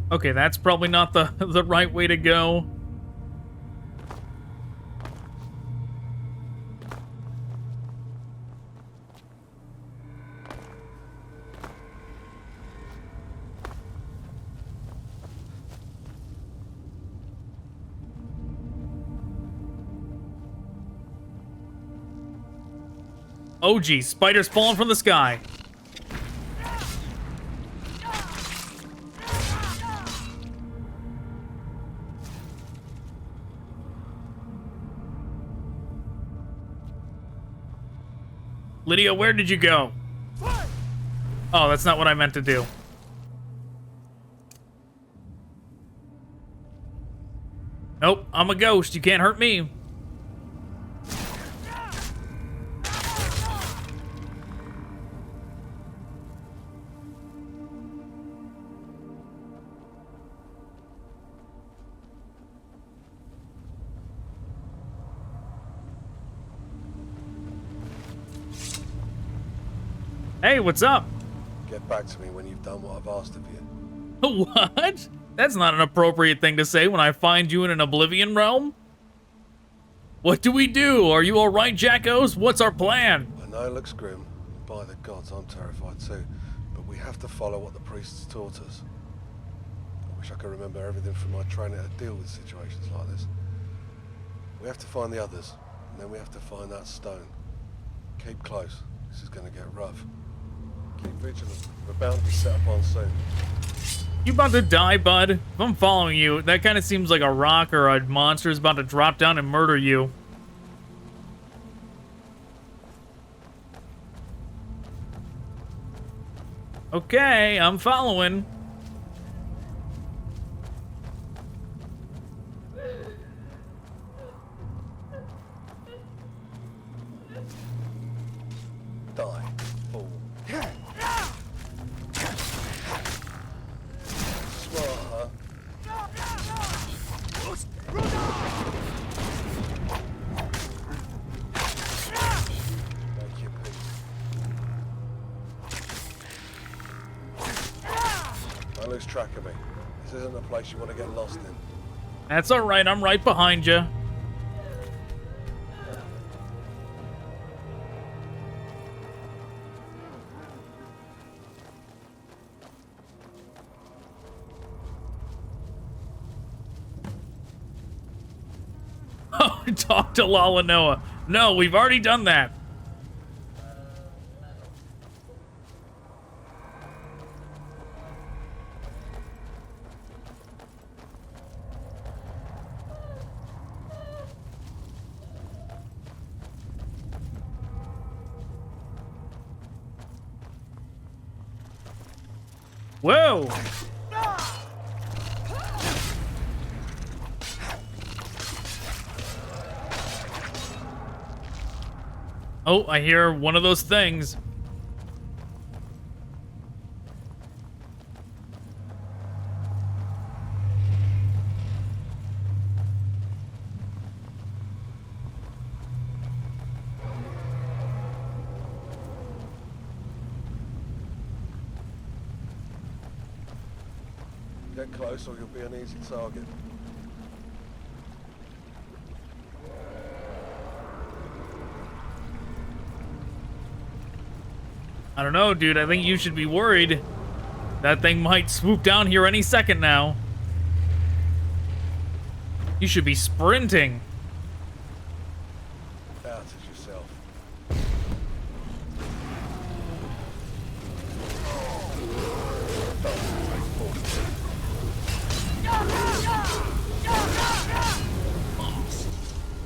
Okay, that's probably not the right way to go. Oh geez, spiders falling from the sky. Lydia, where did you go? Oh, that's not what I meant to do. Nope, I'm a ghost. You can't hurt me. Hey, what's up? Get back to me when you've done what I've asked of you. What? That's not an appropriate thing to say when I find you in an Oblivion realm. What do we do? Are you alright, Jackos? What's our plan? I know it looks grim. By the gods, I'm terrified too. But we have to follow what the priests taught us. I wish I could remember everything from my training to deal with situations like this. We have to find the others, and then we have to find that stone. Keep close. This is going to get rough. Keep vigilant. We're bound to set up on soon. You about to die, bud? If I'm following you, that kind of seems like a rock or a monster is about to drop down and murder you. Okay, I'm following. Die. Fool. Smart, huh? Make your peace. Don't lose track of me. This isn't a place you want to get lost in. That's alright, I'm right behind you. Oh, talk to Lalanoa. No, we've already done that. Whoa! Oh, I hear one of those things. Get close or you'll be an easy target. I don't know, dude. I think you should be worried. That thing might swoop down here any second now. You should be sprinting. Out as yourself.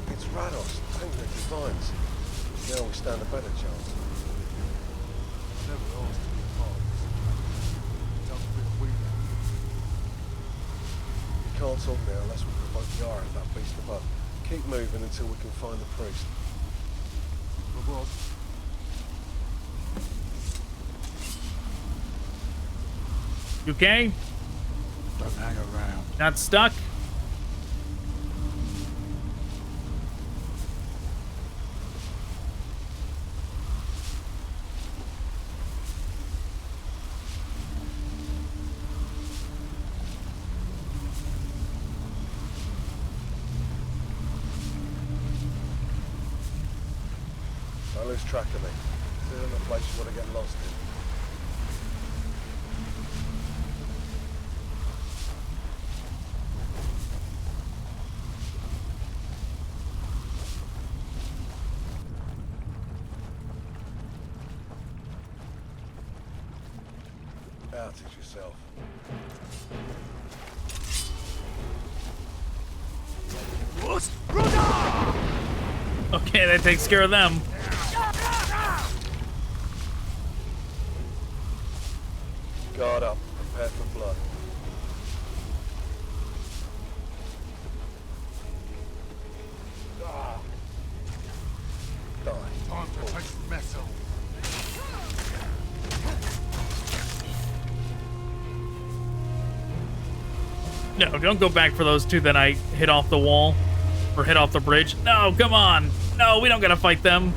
It's Rados, tank that divines. Now we stand a better chance. Never asked to be a part of this. Sounds a bit weak. We can't talk now unless we provoke the ire of that beast above. Keep moving until we can find the priest. You okay? Don't hang around. Not stuck? Don't lose track of me. This isn't a place you want to get lost in. Out it yourself. Okay, that takes care of them. Guard up. Prepare for blood. Die. Time to taste metal. No, don't go back for those two that I hit off the wall. Or hit off the bridge. No, come on. No, we don't gotta fight them.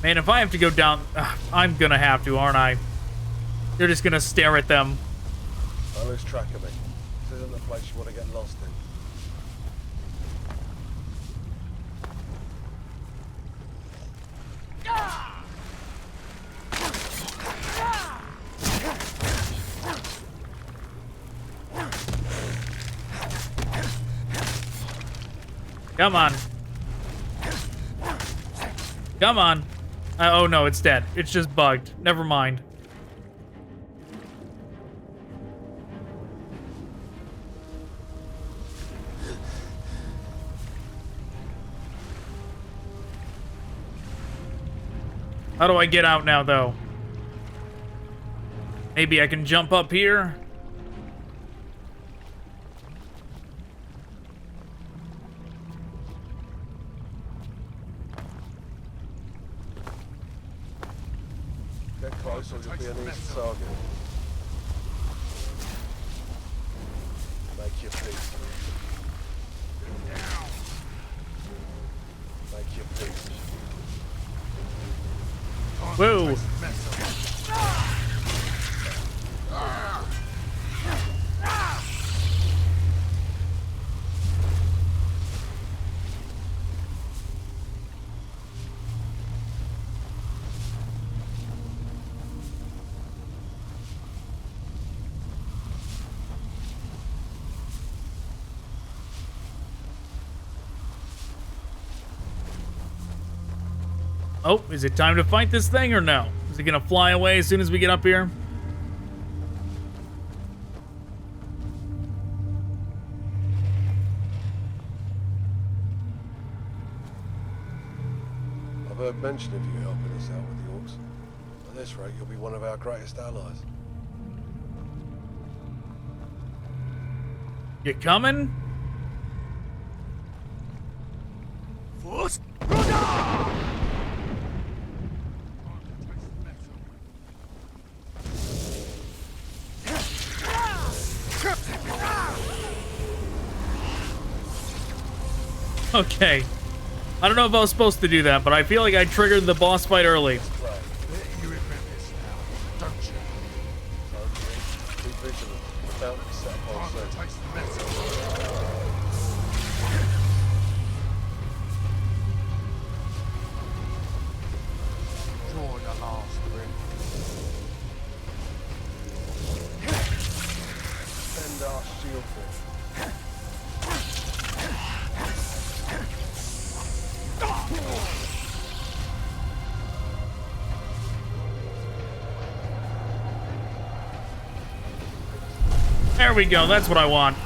Man, if I have to go down, I'm gonna have to, aren't I? They're just gonna stare at them. I lose track of me. This isn't the place you want to get lost in. Come on. Come on. Oh no, it's dead. It's just bugged. Never mind. How do I get out now, though? Maybe I can jump up here? Get close or you'll be an easy target. Make your peace. Make your peace. Whoa. Oh, is it time to fight this thing or no? Is it gonna fly away as soon as we get up here? I've heard mention of you helping us out with the orcs. At this rate, you'll be one of our greatest allies. You coming? Okay. I don't know if I was supposed to do that, but I feel like I triggered the boss fight early. You remember this now, don't you? Be vigilant. About to set up on soon. Taste the metal. Draw your last breath. Send our shield for. There we go, that's what I want.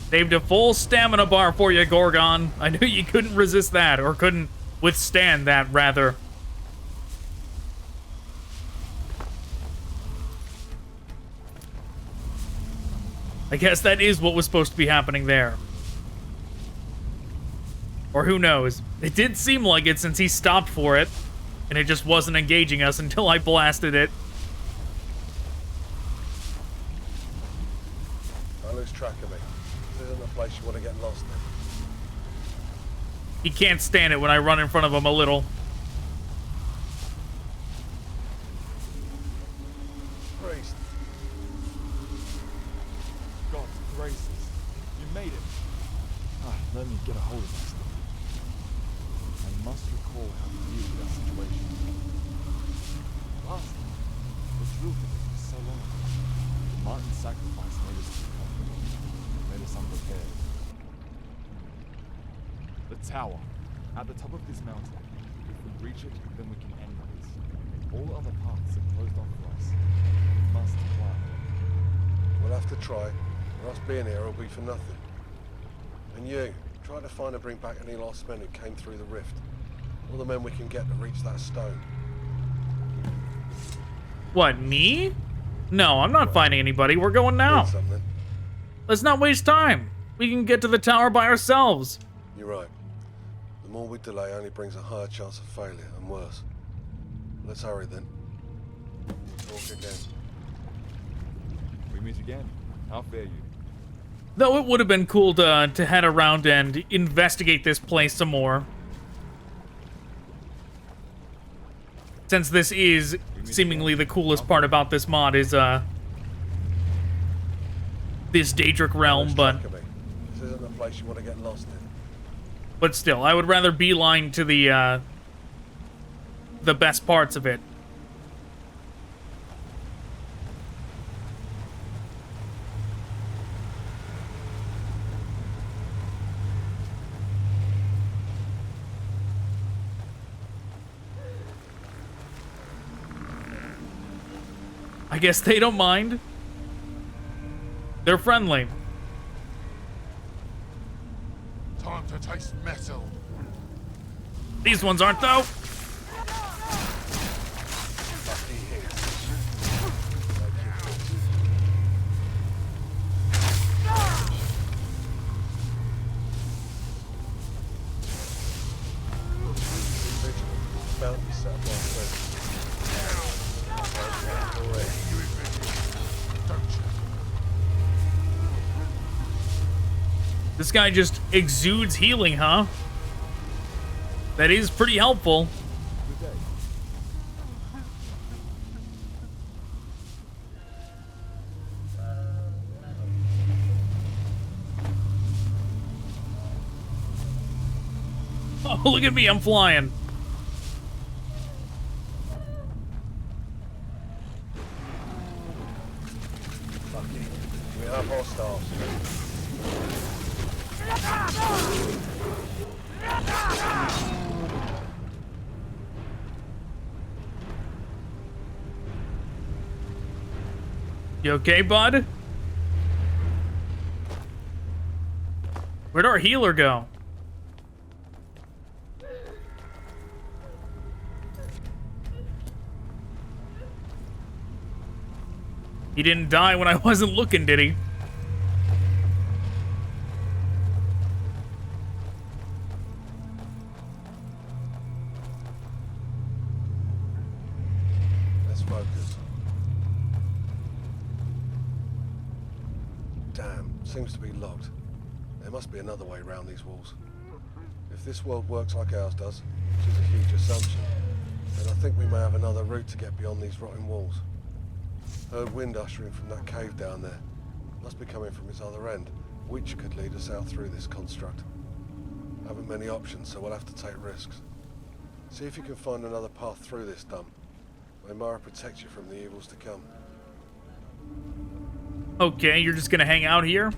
Saved a full stamina bar for you, Gorgon. I knew you couldn't resist that, or couldn't withstand that, rather. I guess that is what was supposed to be happening there. Or who knows? It did seem like it since he stopped for it, and it just wasn't engaging us until I blasted it. I lose track of me. This isn't a place you want to get lost in. He can't stand it when I run in front of him a little. Priest. God's gracious. You made it. Let me get a hold of myself. I must recall how we deal with that situation. Last time, the drill for this was so long ago. Martin's sacrifice made us incompetent, made us unprepared. The tower, at the top of this mountain. If we reach it, then we can end this. All other paths are closed off for us. We must climb. We'll have to try, or us being here will be for nothing. And you, try to find and bring back any lost men who came through the rift. All the men we can get to reach that stone. What, me? No, I'm not finding anybody. We're going now. Let's not waste time. We can get to the tower by ourselves. You're right. The more we delay only brings a higher chance of failure, and worse. Let's hurry then. Talk again. We meet again. How fare you? Though it would have been cool to head around and investigate this place some more. Since this is seemingly the coolest part about this mod is, this Daedric realm, but... This isn't a place you want to get lost in. But still, I would rather beeline to the best parts of it. I guess they don't mind. They're friendly. Time to taste metal. These ones aren't, though. This guy just exudes healing, huh? That is pretty helpful. Oh, look at me, I'm flying. We have hostiles. You okay, bud? Where'd our healer go? He didn't die when I wasn't looking, did he? Let's focus. Damn, seems to be locked. There must be another way around these walls. If this world works like ours does, which is a huge assumption, then I think we may have another route to get beyond these rotting walls. Heard wind ushering from that cave down there. Must be coming from its other end, which could lead us out through this construct. Haven't many options, so we'll have to take risks. See if you can find another path through this dump. May Mara protect you from the evils to come. Okay, you're just gonna hang out here?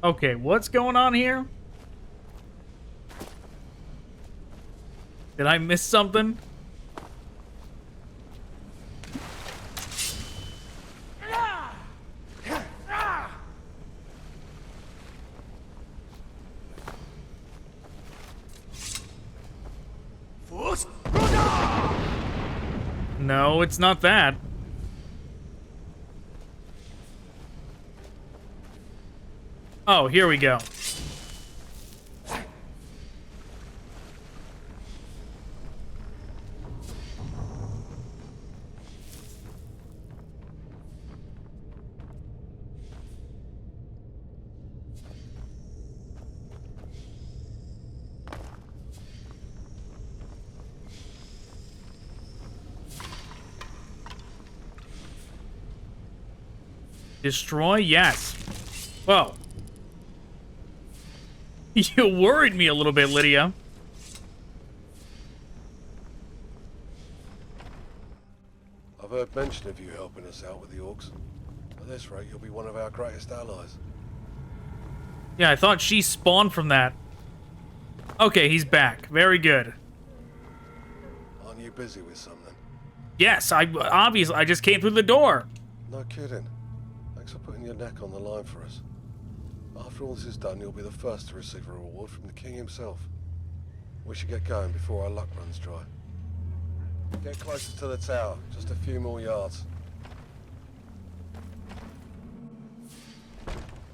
Okay, what's going on here? Did I miss something? No, it's not that. Oh, here we go. Destroy? Yes. Whoa. You worried me a little bit, Lydia. I've heard mention of you helping us out with the orcs. At this rate, you'll be one of our greatest allies. Yeah, I thought she spawned from that. Okay, he's back. Very good. Aren't you busy with something? Yes, I just came through the door. No kidding. Thanks Thanks for putting your neck on the line for us. After all this is done, you'll be the first to receive a reward from the king himself. We should get going before our luck runs dry. Get closer to the tower, just a few more yards.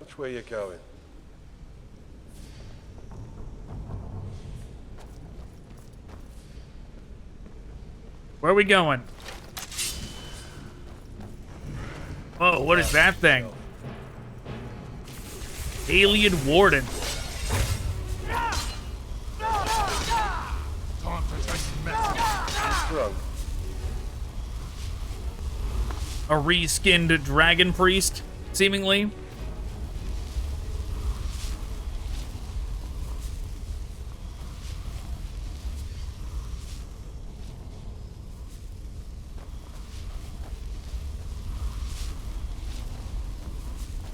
Which way are you going? Where are we going? Oh, what is that thing? Alien Warden. A reskinned dragon priest, seemingly.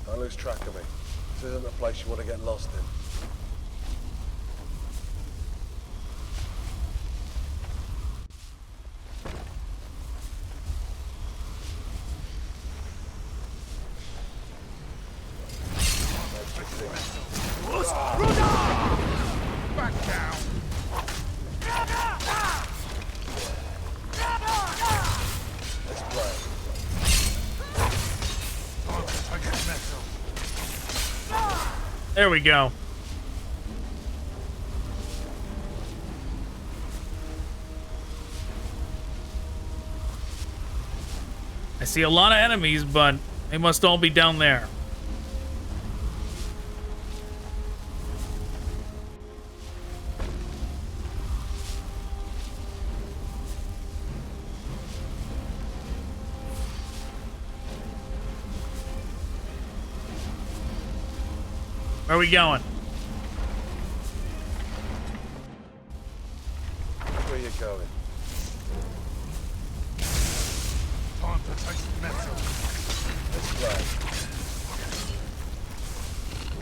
Don't lose track of me. This isn't a place you want to get lost in. There we go. I see a lot of enemies, but they must all be down there. Where are we going? Where are you going? Time to taste metal.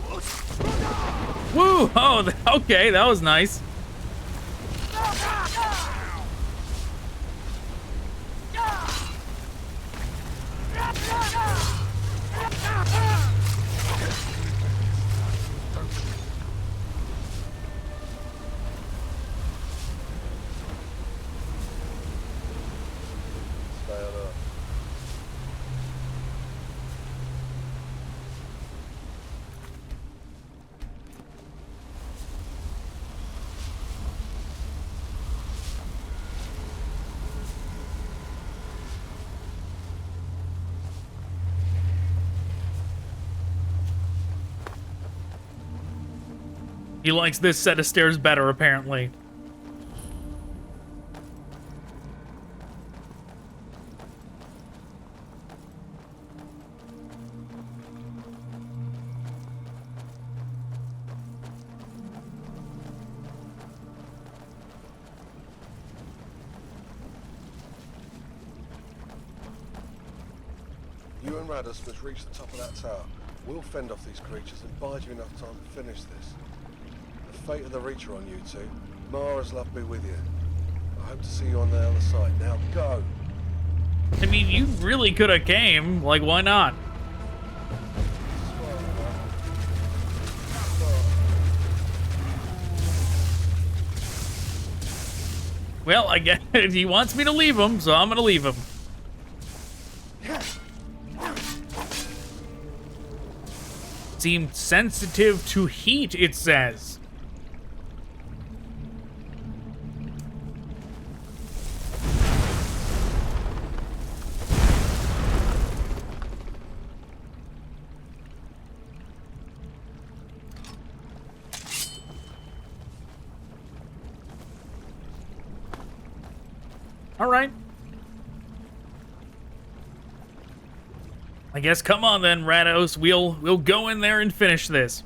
Let's Woo! Oh, okay, that was nice. He likes this set of stairs better, apparently. You and Radus must reach the top of that tower. We'll fend off these creatures and bide you enough time to finish this. The fate of the Reacher on you two. Mara's love be with you. I hope to see you on the other side. Now go! I mean, you really could have came. Like, why not? Well, I guess he wants me to leave him, so I'm gonna leave him. Seemed sensitive to heat, it says. All right. I guess come on then, Rados. We'll go in there and finish this.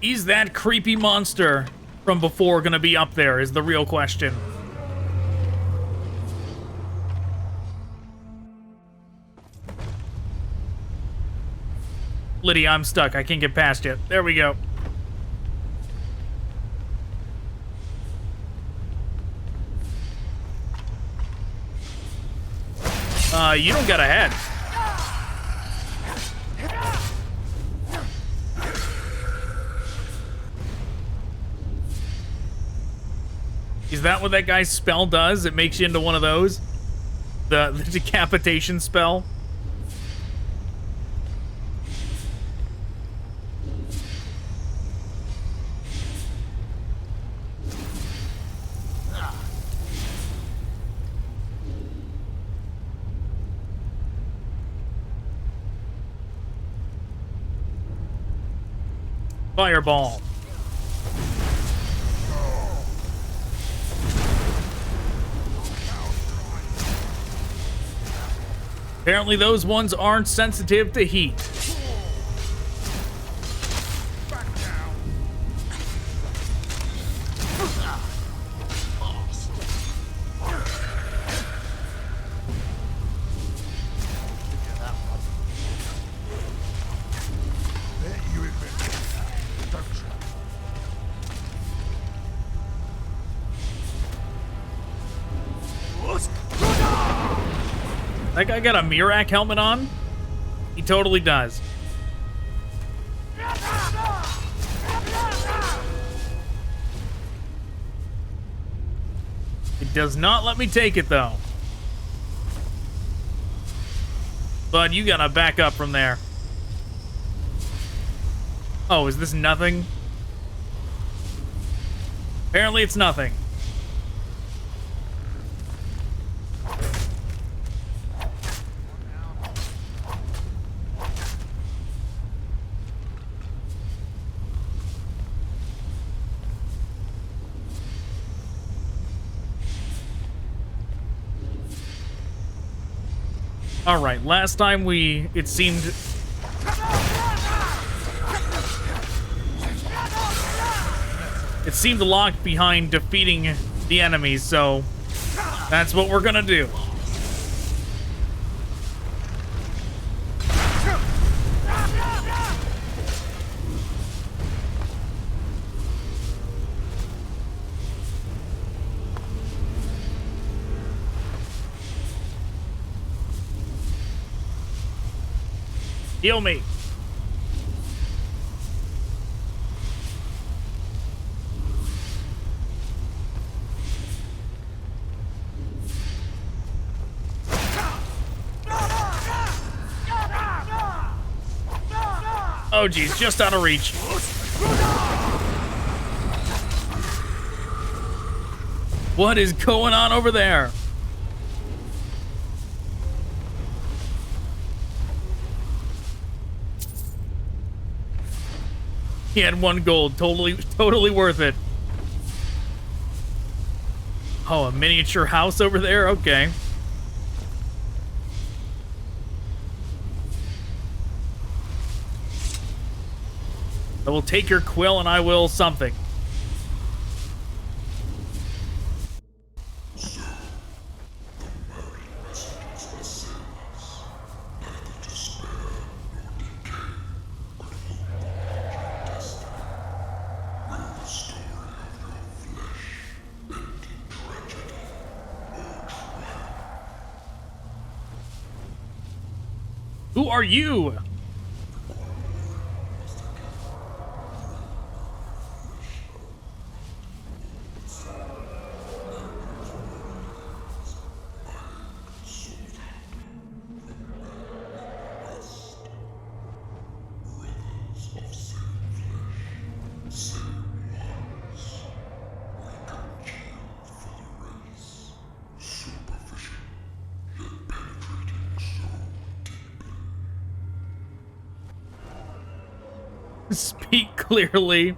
Is that creepy monster from before gonna be up there is the real question. Lydia, I'm stuck. I can't get past you. There we go. You don't got a head. Is that what that guy's spell does? It makes you into one of those? The decapitation spell? Fireball. Apparently those ones aren't sensitive to heat. That guy got a Mirak helmet on? He totally does. It does not let me take it, though. Bud, you gotta back up from there. Oh, is this nothing? Apparently it's nothing. All right, last time it seemed locked behind defeating the enemies, so that's what we're gonna do. Heal me. Oh geez, just out of reach. What is going on over there? He had 1 gold. Totally worth it. Oh, a miniature house over there? Okay. I will take your quill and I will something. Who are you? Speak clearly.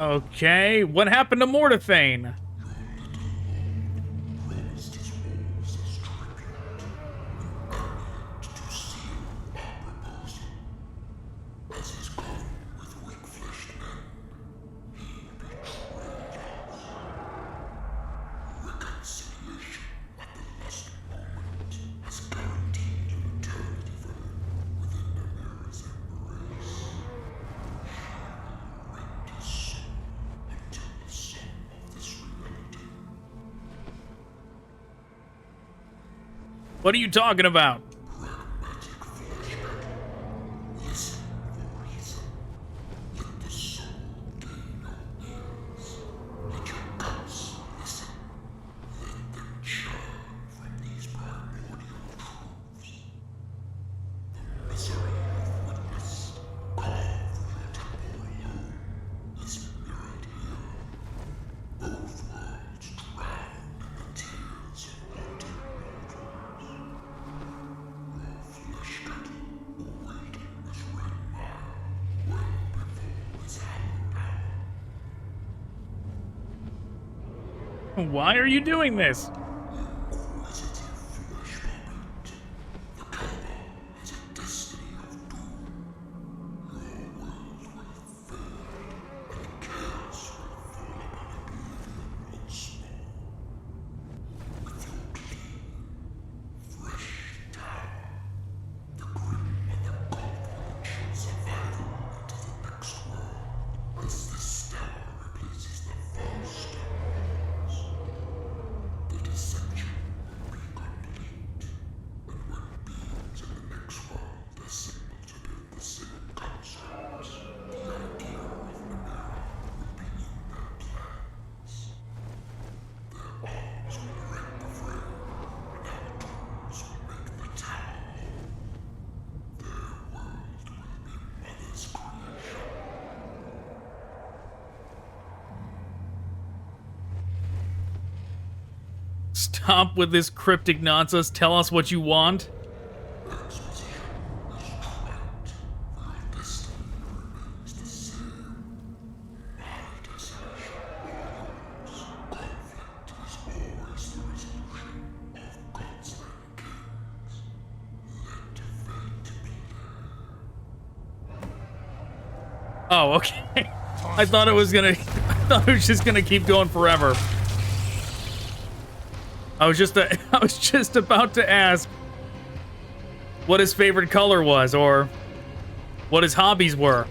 Okay, what happened to Mordophane? What are you talking about? Why are you doing this? Stop with this cryptic nonsense. Tell us what you want. Oh, okay. I thought it was just gonna keep going forever. I was just about to ask what his favorite color was or what his hobbies were.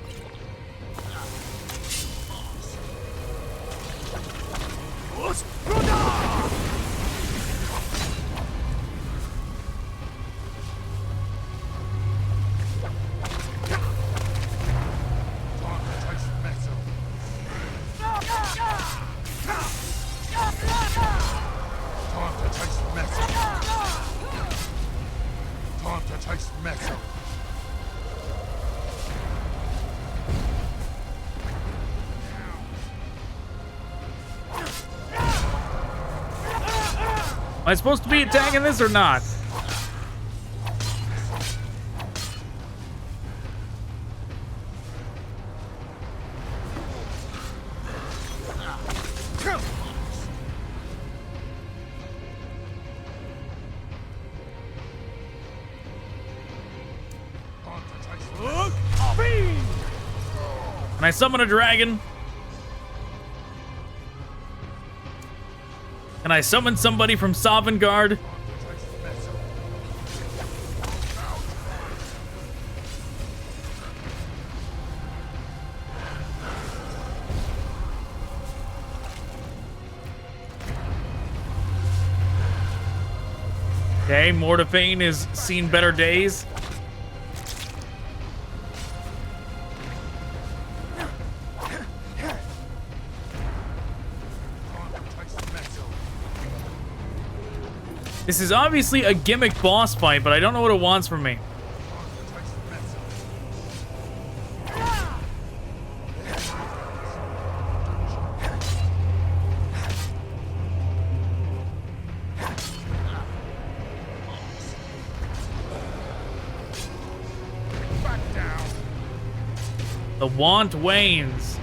Am I supposed to be attacking this or not? Can I summon a dragon? Can I summon somebody from Sovngarde? Okay, Mordophane has seen better days. This is obviously a gimmick boss fight, but I don't know what it wants from me. The want wanes.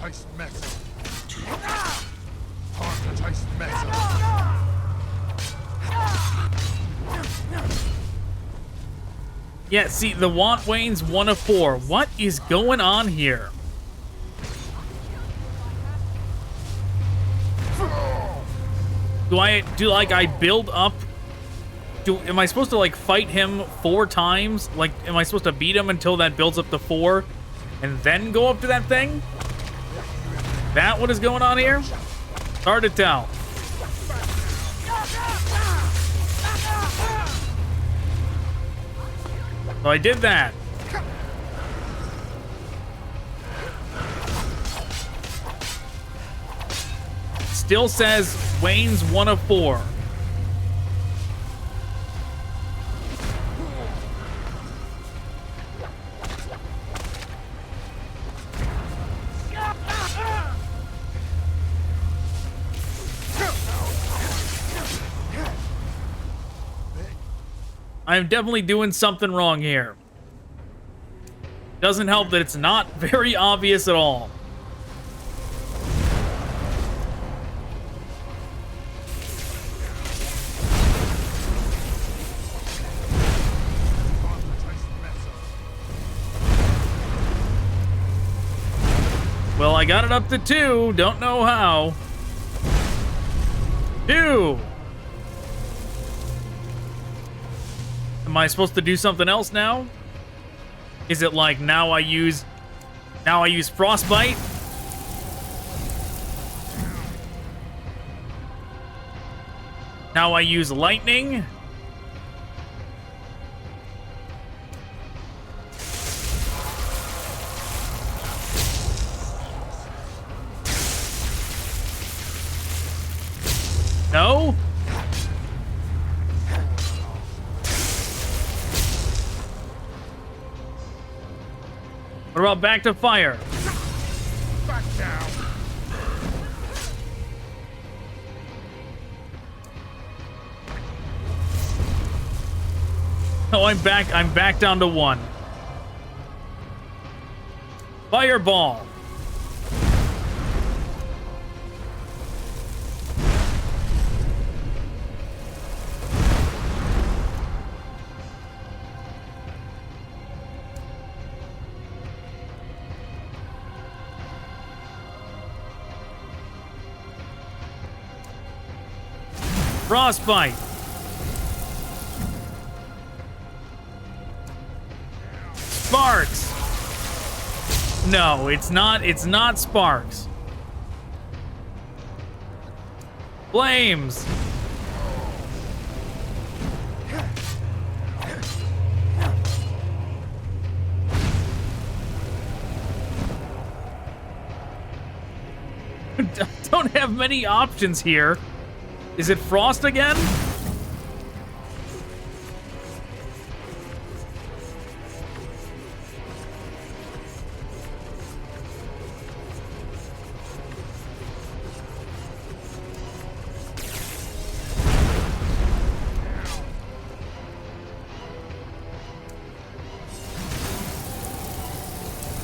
taste metal. Time to taste metal. Yeah, see, the want wane's 1 of 4. What is going on here? Do I build up? Am I supposed to like fight him 4 times? Like, am I supposed to beat him until that builds up to 4 and then go up to that thing? That what is going on here? It's hard to tell. So I did that. Still says Wayne's 1 of 4. I'm definitely doing something wrong here. Doesn't help that it's not very obvious at all. Well, I got it up to 2. Don't know how. 2. Am I supposed to do something else now? Is it like now I use frostbite? Now I use lightning? No? What about back to fire? Back down. Oh, I'm back down to 1. Fireball. Frostbite. Sparks. No, it's not sparks. Flames. Don't have many options here. Is it frost again?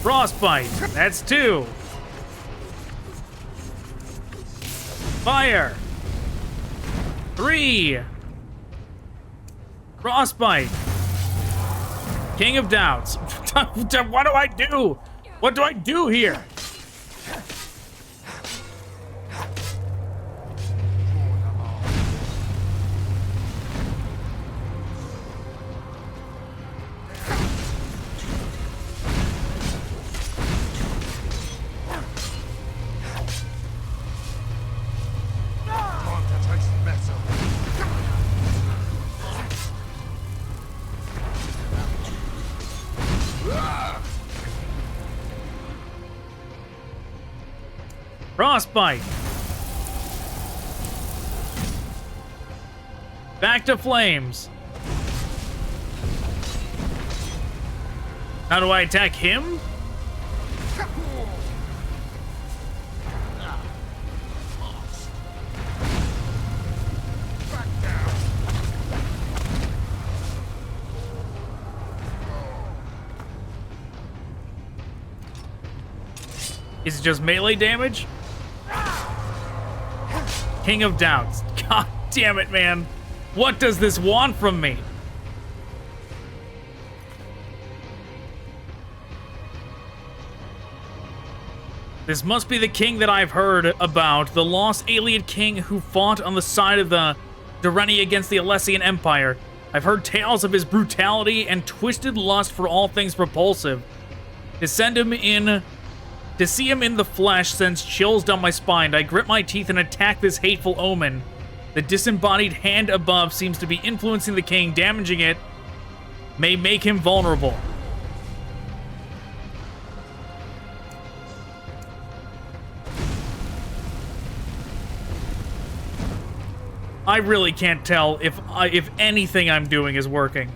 Frostbite. That's 2. Fire. 3. Frostbite. King of Doubts. What do I do? What do I do here? Frostbite. Back to flames. How do I attack him? Is it just melee damage? King of Doubts. God damn it, man. What does this want from me? This must be the king that I've heard about, the lost alien king who fought on the side of the Durrani against the Alessian Empire. I've heard tales of his brutality and twisted lust for all things repulsive. To see him in the flesh sends chills down my spine. I grit my teeth and attack this hateful omen. The disembodied hand above seems to be influencing the king, damaging it may make him vulnerable. I really can't tell if anything I'm doing is working.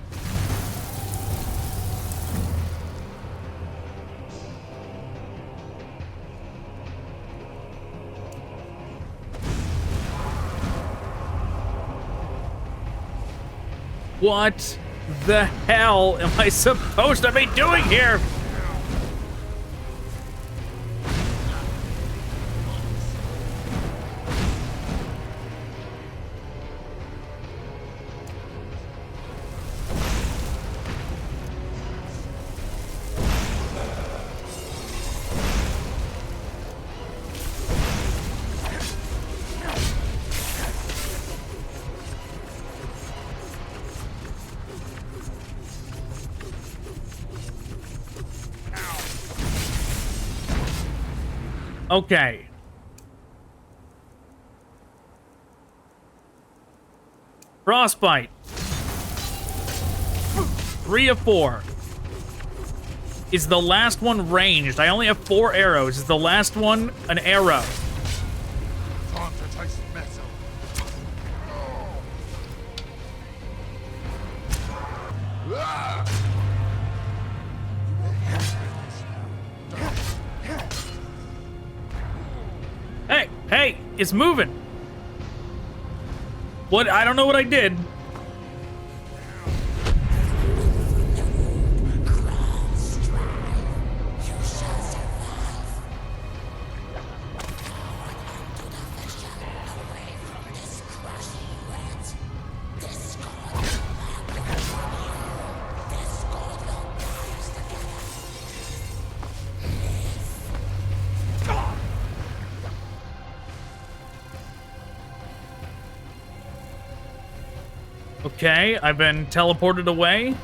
What the hell am I supposed to be doing here? Okay. Frostbite. 3 of 4. Is the last one ranged? I only have 4 arrows. Is the last one an arrow? Time to taste metal. Hey, hey, it's moving. What? I don't know what I did. Okay, I've been teleported away.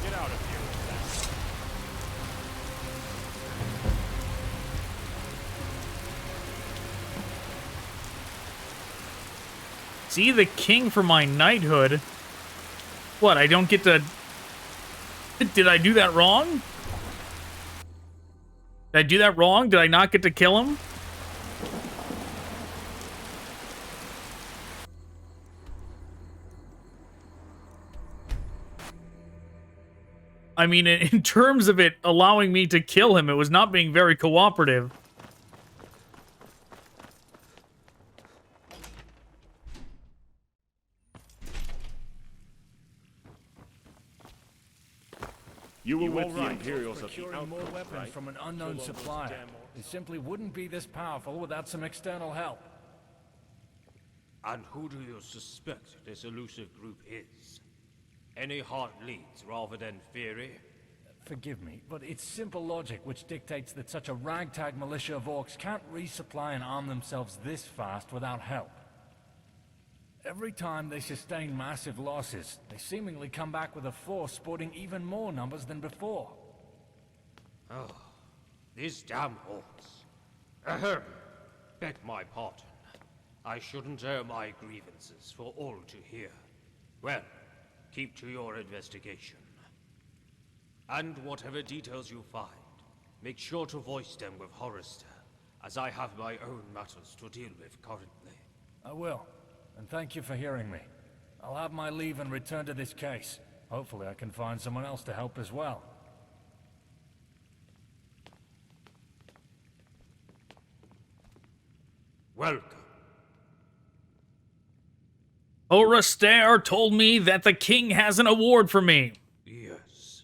Get out of here. See the king for my knighthood. What, I don't get to... Did I do that wrong? Did I do that wrong? Did I not get to kill him? I mean, in terms of it allowing me to kill him, it was not being very cooperative. You were with all the right? Imperials of the Procuring more Outpost, weapons right? from an unknown supplier. It simply wouldn't be this powerful without some external help. And who do you suspect this elusive group is? Any heart leads rather than fury? Forgive me, but it's simple logic which dictates that such a ragtag militia of orcs can't resupply and arm themselves this fast without help. Every time they sustain massive losses, they seemingly come back with a force sporting even more numbers than before. Oh, these damn orcs. Ahem. Beg my pardon. I shouldn't air my grievances for all to hear. Well, keep to your investigation. And whatever details you find, make sure to voice them with Horrister, as I have my own matters to deal with currently. I will. And thank you for hearing me. I'll have my leave and return to this case. Hopefully I can find someone else to help as well. Welcome. Orastair told me that the king has an award for me. Yes.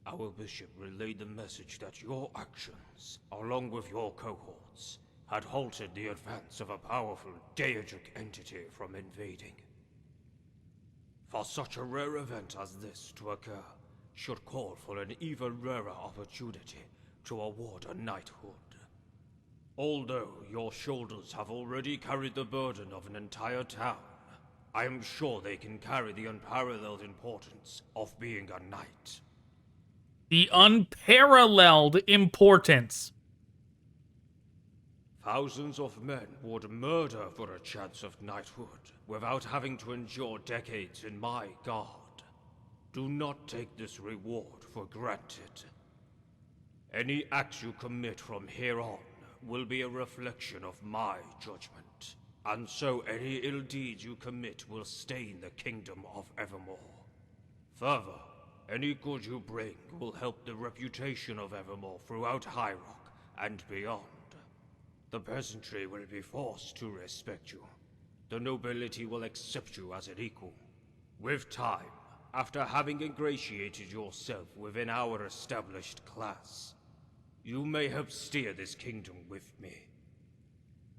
Our bishop relayed the message that your actions, along with your cohorts, had halted the advance of a powerful Daedric entity from invading. For such a rare event as this to occur, should call for an even rarer opportunity to award a knighthood. Although your shoulders have already carried the burden of an entire town, I am sure they can carry the unparalleled importance of being a knight. The unparalleled importance. Thousands of men would murder for a chance of knighthood without having to endure decades in my guard. Do not take this reward for granted. Any acts you commit from here on will be a reflection of my judgment, and so any ill deeds you commit will stain the kingdom of Evermore. Further, any good you bring will help the reputation of Evermore throughout High Rock and beyond. The peasantry will be forced to respect you. The nobility will accept you as an equal. With time, after having ingratiated yourself within our established class, you may help steer this kingdom with me.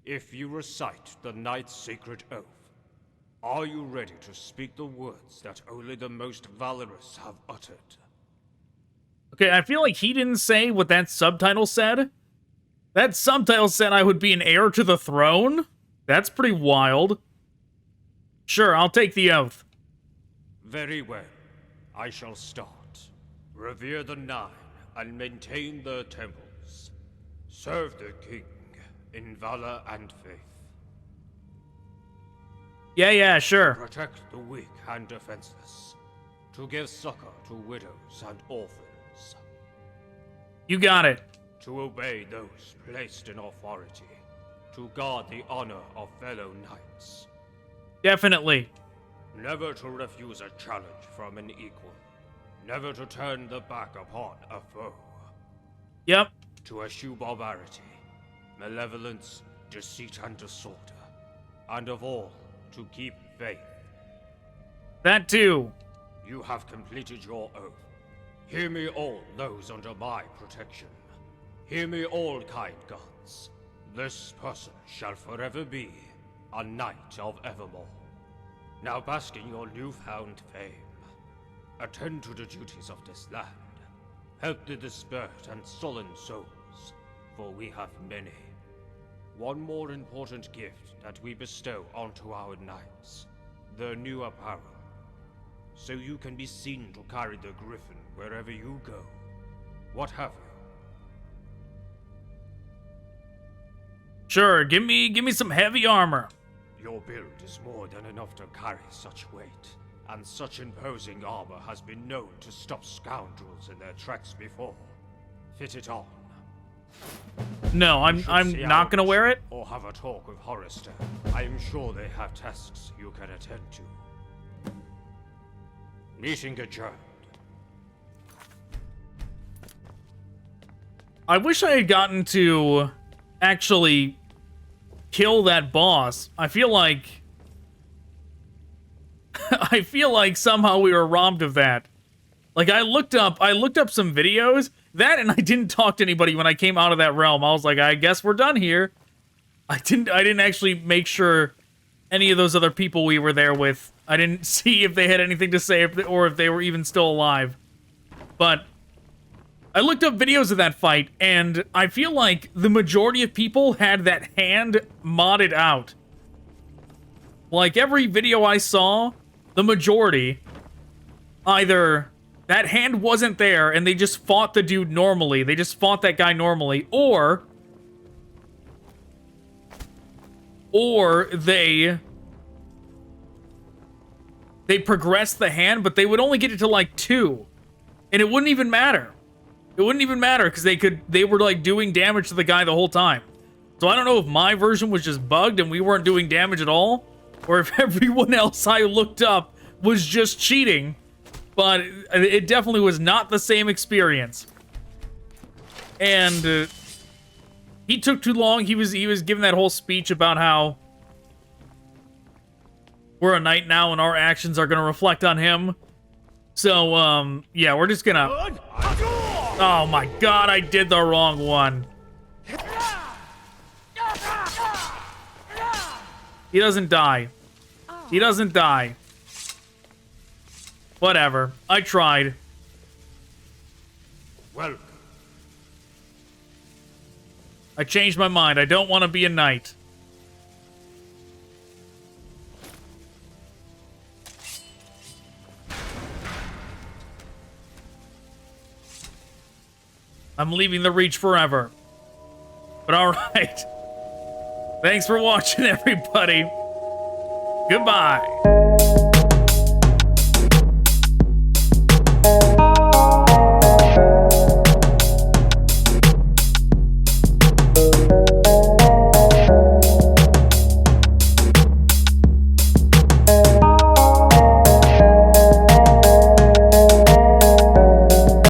If you recite the Knight's Sacred Oath, are you ready to speak the words that only the most valorous have uttered? Okay, I feel like he didn't say what that subtitle said. That subtitle said I would be an heir to the throne? That's pretty wild. Sure, I'll take the oath. Very well. I shall start. Revere the Nine and maintain the temples. Serve the king in valor and faith. Yeah, sure. Protect the weak and defenseless. To give succor to widows and orphans. You got it. To obey those placed in authority. To guard the honor of fellow knights. Definitely. Never to refuse a challenge from an equal. Never to turn the back upon a foe. Yep. To eschew barbarity, malevolence, deceit, and disorder. And of all, to keep faith. That too. You have completed your oath. Hear me all those under my protection. Hear me all, kind gods. This person shall forever be a knight of Evermore. Now bask in your newfound fame. Attend to the duties of this land. Help the despaired and sullen souls, for we have many. One more important gift that we bestow onto our knights, their new apparel. So you can be seen to carry the griffin wherever you go. What have you? Sure, give me some heavy armor. Your build is more than enough to carry such weight, and such imposing armor has been known to stop scoundrels in their tracks before. Fit it on. No, I'm not gonna wear it. Or have a talk with Hollister. I am sure they have tasks you can attend to. Meeting adjourned. I wish I had gotten to actually kill that boss. I feel like somehow we were robbed of that. Like I looked up some videos, that and I didn't talk to anybody when I came out of that realm. I was like, I guess we're done here. I didn't actually make sure any of those other people we were there with, I didn't see if they had anything to say or if they were even still alive. But I looked up videos of that fight, and I feel like the majority of people had that hand modded out. Like, every video I saw, the majority, either that hand wasn't there, and they just fought the dude normally, they just fought that guy normally, or they progressed the hand, but they would only get it to, like, 2. And it wouldn't even matter. It wouldn't even matter because they were like doing damage to the guy the whole time. So I don't know if my version was just bugged and we weren't doing damage at all, or if everyone else I looked up was just cheating, but it definitely was not the same experience. And He took too long. He was giving that whole speech about how we're a knight now and our actions are going to reflect on him. So, yeah, we're just gonna... Oh my god, I did the wrong one. He doesn't die. He doesn't die. Whatever. I tried. Welcome. I changed my mind. I don't want to be a knight. I'm leaving the Reach forever. But alright. Thanks for watching, everybody. Goodbye.